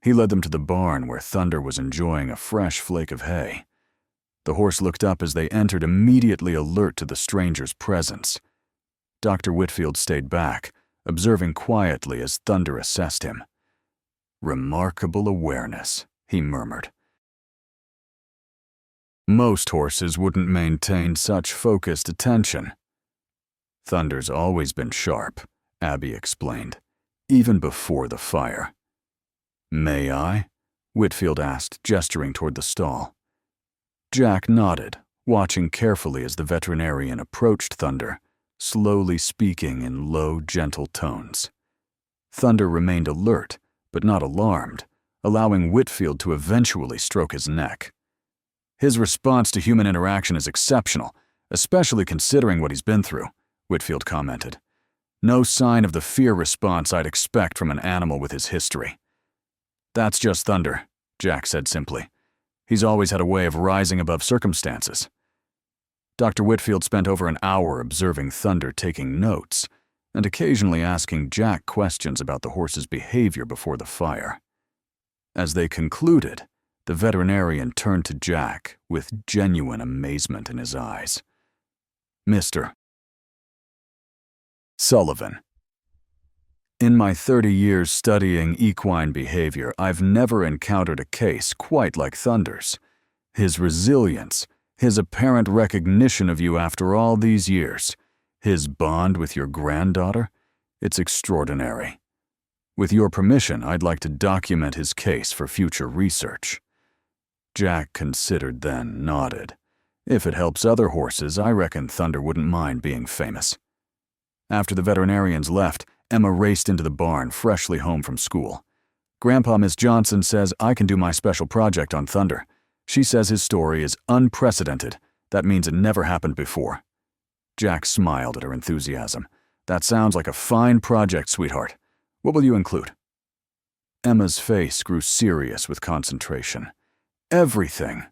He led them to the barn where Thunder was enjoying a fresh flake of hay. The horse looked up as they entered, immediately alert to the stranger's presence. Dr. Whitfield stayed back, observing quietly as Thunder assessed him. "Remarkable awareness," he murmured. "Most horses wouldn't maintain such focused attention." "Thunder's always been sharp," Abby explained, "even before the fire." "May I?" Whitfield asked, gesturing toward the stall. Jack nodded, watching carefully as the veterinarian approached Thunder, slowly speaking in low, gentle tones. Thunder remained alert, but not alarmed, allowing Whitfield to eventually stroke his neck. "His response to human interaction is exceptional, especially considering what he's been through," Whitfield commented. "No sign of the fear response I'd expect from an animal with his history." "That's just Thunder," Jack said simply. "He's always had a way of rising above circumstances." Dr. Whitfield spent over an hour observing Thunder, taking notes, and occasionally asking Jack questions about the horse's behavior before the fire. As they concluded, the veterinarian turned to Jack with genuine amazement in his eyes. "Mr. Sullivan, in my 30 years studying equine behavior, I've never encountered a case quite like Thunder's. His resilience, his apparent recognition of you after all these years, his bond with your granddaughter, it's extraordinary. With your permission, I'd like to document his case for future research." Jack considered, then nodded. "If it helps other horses, I reckon Thunder wouldn't mind being famous." After the veterinarians left, Emma raced into the barn, freshly home from school. "Grandpa, Miss Johnson says I can do my special project on Thunder. She says his story is unprecedented. That means it never happened before." Jack smiled at her enthusiasm. "That sounds like a fine project, sweetheart. What will you include?" Emma's face grew serious with concentration. "Everything.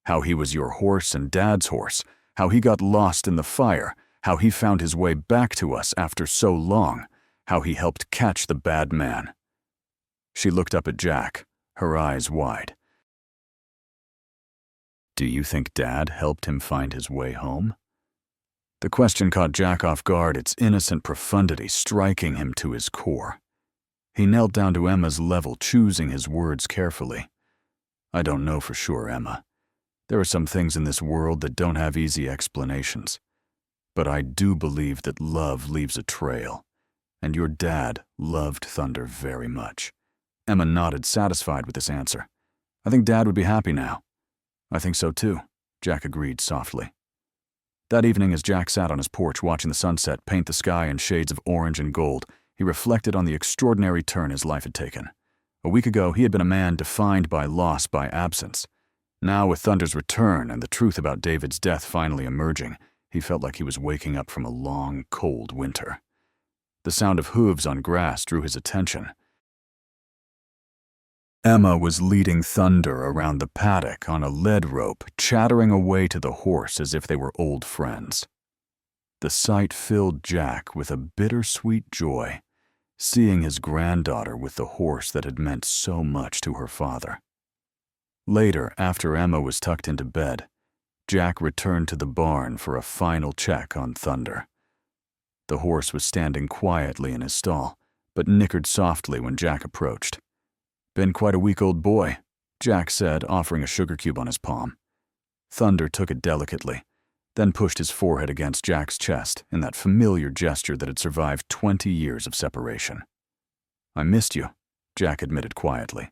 How he was your horse and Dad's horse, how he got lost in the fire, how he found his way back to us after so long, how he helped catch the bad man." She looked up at Jack, her eyes wide. "Do you think Dad helped him find his way home?" The question caught Jack off guard, its innocent profundity striking him to his core. He knelt down to Emma's level, choosing his words carefully. "I don't know for sure, Emma. There are some things in this world that don't have easy explanations. But I do believe that love leaves a trail, and your dad loved Thunder very much." Emma nodded, satisfied with this answer. "I think Dad would be happy now." "I think so too," Jack agreed softly. That evening, as Jack sat on his porch watching the sunset paint the sky in shades of orange and gold, he reflected on the extraordinary turn his life had taken. A week ago, he had been a man defined by loss, by absence. Now, with Thunder's return and the truth about David's death finally emerging, he felt like he was waking up from a long, cold winter. The sound of hooves on grass drew his attention. Emma was leading Thunder around the paddock on a lead rope, chattering away to the horse as if they were old friends. The sight filled Jack with a bittersweet joy. seeing his granddaughter with the horse that had meant so much to her father. Later, after Emma was tucked into bed, Jack returned to the barn for a final check on Thunder. The horse was standing quietly in his stall, but nickered softly when Jack approached. "Been quite a week-old boy," Jack said, offering a sugar cube on his palm. Thunder took it delicately, then pushed his forehead against Jack's chest in that familiar gesture that had survived 20 years of separation. "I missed you," Jack admitted quietly.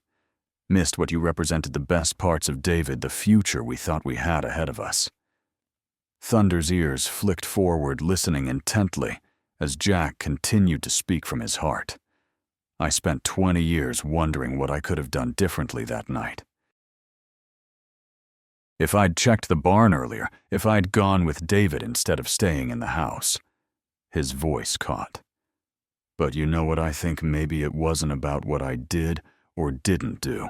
"Missed what you represented the best parts of David, the future we thought we had ahead of us." Thunder's ears flicked forward, listening intently as Jack continued to speak from his heart. "I spent 20 years wondering what I could have done differently that night. If I'd checked the barn earlier, if I'd gone with David instead of staying in the house." His voice caught. "But you know what, I think maybe it wasn't about what I did or didn't do.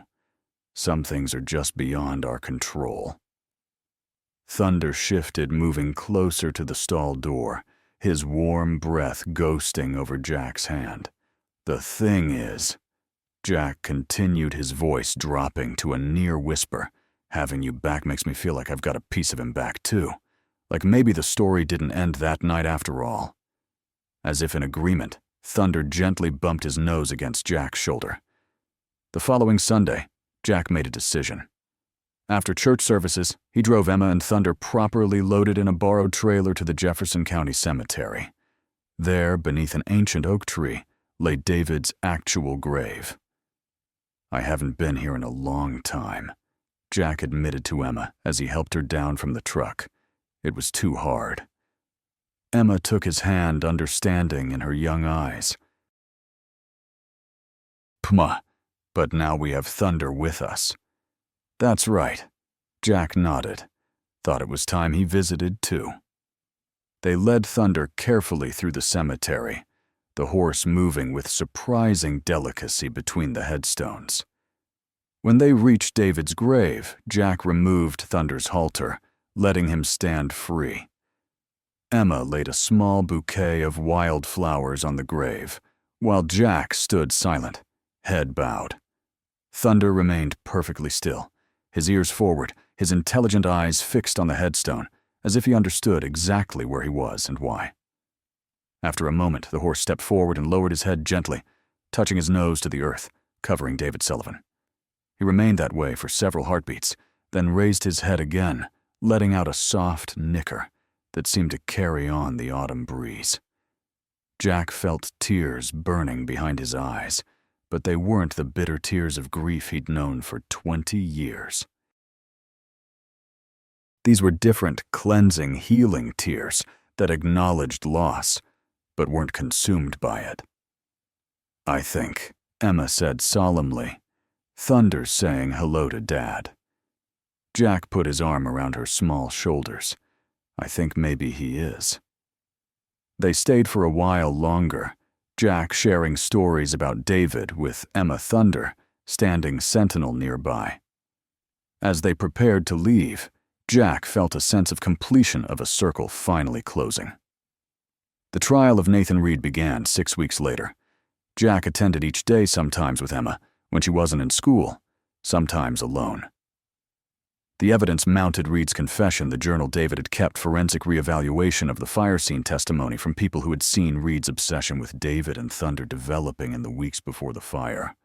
Some things are just beyond our control." Thunder shifted, moving closer to the stall door, his warm breath ghosting over Jack's hand. "The thing is," Jack continued, his voice dropping to a near whisper, "having you back makes me feel like I've got a piece of him back too. Like maybe the story didn't end that night after all." As if in agreement, Thunder gently bumped his nose against Jack's shoulder. The following Sunday, Jack made a decision. After church services, he drove Emma and Thunder properly loaded in a borrowed trailer to the Jefferson County Cemetery. There, beneath an ancient oak tree, lay David's actual grave. "I haven't been here in a long time," Jack admitted to Emma as he helped her down from the truck. It was too hard. Emma took his hand, understanding in her young eyes. "Pma, but now we have Thunder with us." "That's right," Jack nodded. Thought it was time he visited too. They led Thunder carefully through the cemetery, the horse moving with surprising delicacy between the headstones. When they reached David's grave, Jack removed Thunder's halter, letting him stand free. Emma laid a small bouquet of wild flowers on the grave, while Jack stood silent, head bowed. Thunder remained perfectly still, his ears forward, his intelligent eyes fixed on the headstone, as if he understood exactly where he was and why. After a moment, the horse stepped forward and lowered his head gently, touching his nose to the earth, covering David Sullivan. He remained that way for several heartbeats, then raised his head again, letting out a soft nicker that seemed to carry on the autumn breeze. Jack felt tears burning behind his eyes, but they weren't the bitter tears of grief he'd known for 20 years. These were different, cleansing, healing tears that acknowledged loss, but weren't consumed by it. "I think," Emma said solemnly, "Thunder's saying hello to Dad." Jack put his arm around her small shoulders. "I think maybe he is." They stayed for a while longer, Jack sharing stories about David with Emma Thunder standing sentinel nearby. As they prepared to leave, Jack felt a sense of completion of a circle finally closing. The trial of Nathan Reed began 6 weeks later. Jack attended each day, sometimes with Emma, when she wasn't in school, sometimes alone. The evidence mounted Reed's confession, the journal David had kept, forensic reevaluation of the fire scene testimony from people who had seen Reed's obsession with David and Thunder developing in the weeks before the fire.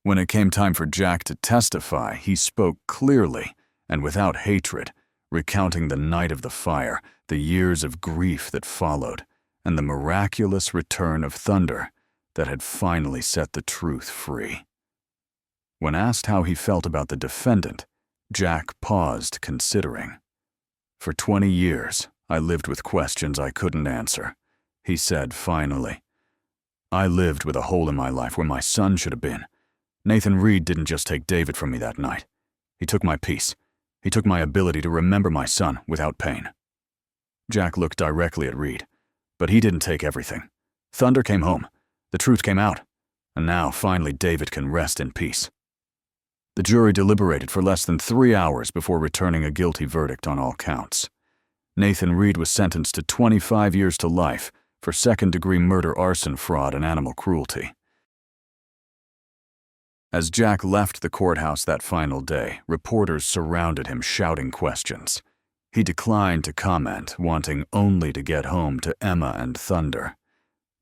When it came time for Jack to testify, he spoke clearly and without hatred, recounting the night of the fire, the years of grief that followed, and the miraculous return of Thunder that had finally set the truth free. When asked how he felt about the defendant, Jack paused, considering. "For 20 years, I lived with questions I couldn't answer," he said finally. "I lived with a hole in my life where my son should have been. Nathan Reed didn't just take David from me that night. He took my peace. He took my ability to remember my son without pain." Jack looked directly at Reed. "But he didn't take everything. Thunder came home. The truth came out. And now, finally, David can rest in peace." The jury deliberated for less than 3 hours before returning a guilty verdict on all counts. Nathan Reed was sentenced to 25 years to life for second-degree murder, arson, fraud, and animal cruelty. As Jack left the courthouse that final day, reporters surrounded him shouting questions. He declined to comment, wanting only to get home to Emma and Thunder.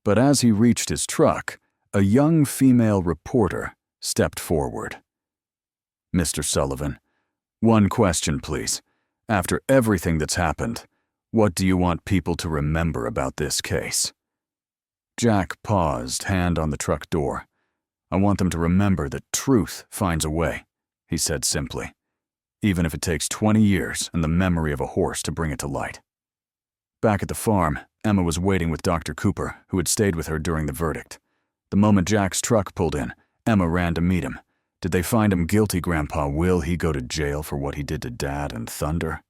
But as he reached his truck, a young female reporter stepped forward. "Mr. Sullivan, one question, please. After everything that's happened, what do you want people to remember about this case?" Jack paused, hand on the truck door. "I want them to remember that truth finds a way," he said simply, "even if it takes 20 years and the memory of a horse to bring it to light." Back at the farm, Emma was waiting with Dr. Cooper, who had stayed with her during the verdict. The moment Jack's truck pulled in, Emma ran to meet him. "Did they find him guilty, Grandpa? Will he go to jail for what he did to Dad and Thunder?"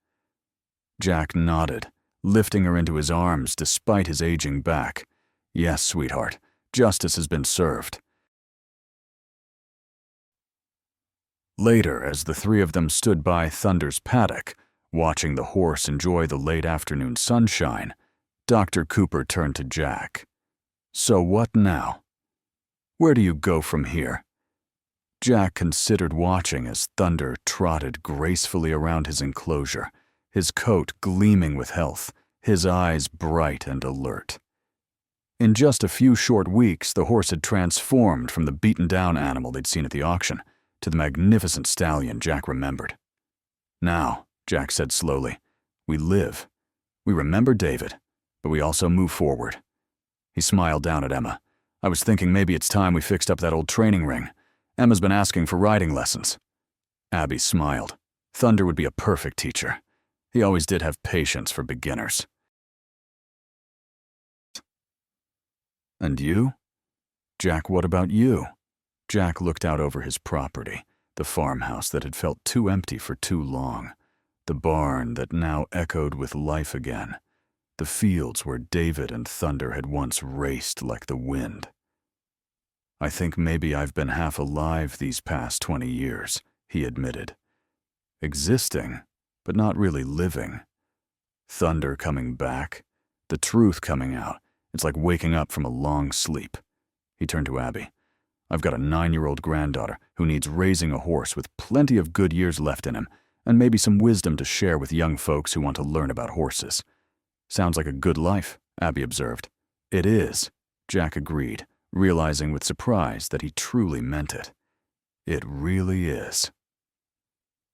Jack nodded, lifting her into his arms despite his aging back. "Yes, sweetheart. Justice has been served." Later, as the three of them stood by Thunder's paddock, watching the horse enjoy the late afternoon sunshine, Dr. Cooper turned to Jack. "So what now? Where do you go from here?" Jack considered watching as Thunder trotted gracefully around his enclosure, his coat gleaming with health, his eyes bright and alert. In just a few short weeks, the horse had transformed from the beaten-down animal they'd seen at the auction to the magnificent stallion Jack remembered. "Now," Jack said slowly, "we live. We remember David, but we also move forward." He smiled down at Emma. "I was thinking maybe it's time we fixed up that old training ring. Emma's been asking for riding lessons." Abby smiled. Thunder would be a perfect teacher. He always did have patience for beginners. "And you? Jack, what about you?" Jack looked out over his property, the farmhouse that had felt too empty for too long, the barn that now echoed with life again, the fields where David and Thunder had once raced like the wind. "I think maybe I've been half alive these past 20 years, he admitted. Existing, but not really living. Thunder coming back, the truth coming out. It's like waking up from a long sleep." He turned to Abby. "I've got a 9-year-old granddaughter who needs raising a horse with plenty of good years left in him, and maybe some wisdom to share with young folks who want to learn about horses." "Sounds like a good life," Abby observed. "It is," Jack agreed, realizing with surprise that he truly meant it. "It really is."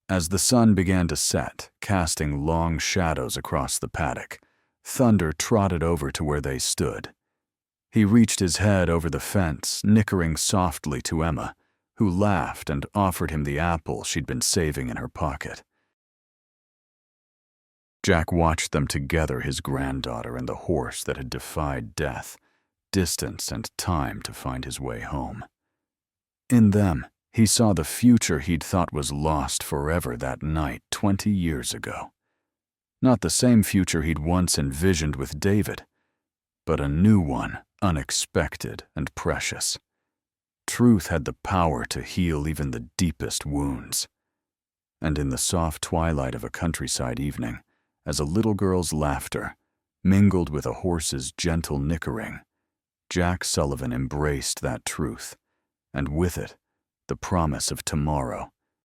As the sun began to set, casting long shadows across the paddock, Thunder trotted over to where they stood. He reached his head over the fence, nickering softly to Emma, who laughed and offered him the apple she'd been saving in her pocket. Jack watched them together, his granddaughter and the horse that had defied death, distance, and time to find his way home. In them, he saw the future he'd thought was lost forever that night 20 years ago. Not the same future he'd once envisioned with David, but a new one, unexpected and precious. Truth had the power to heal even the deepest wounds. And in the soft twilight of a countryside evening, as a little girl's laughter mingled with a horse's gentle nickering, Jack Sullivan embraced that truth, and with it, the promise of tomorrow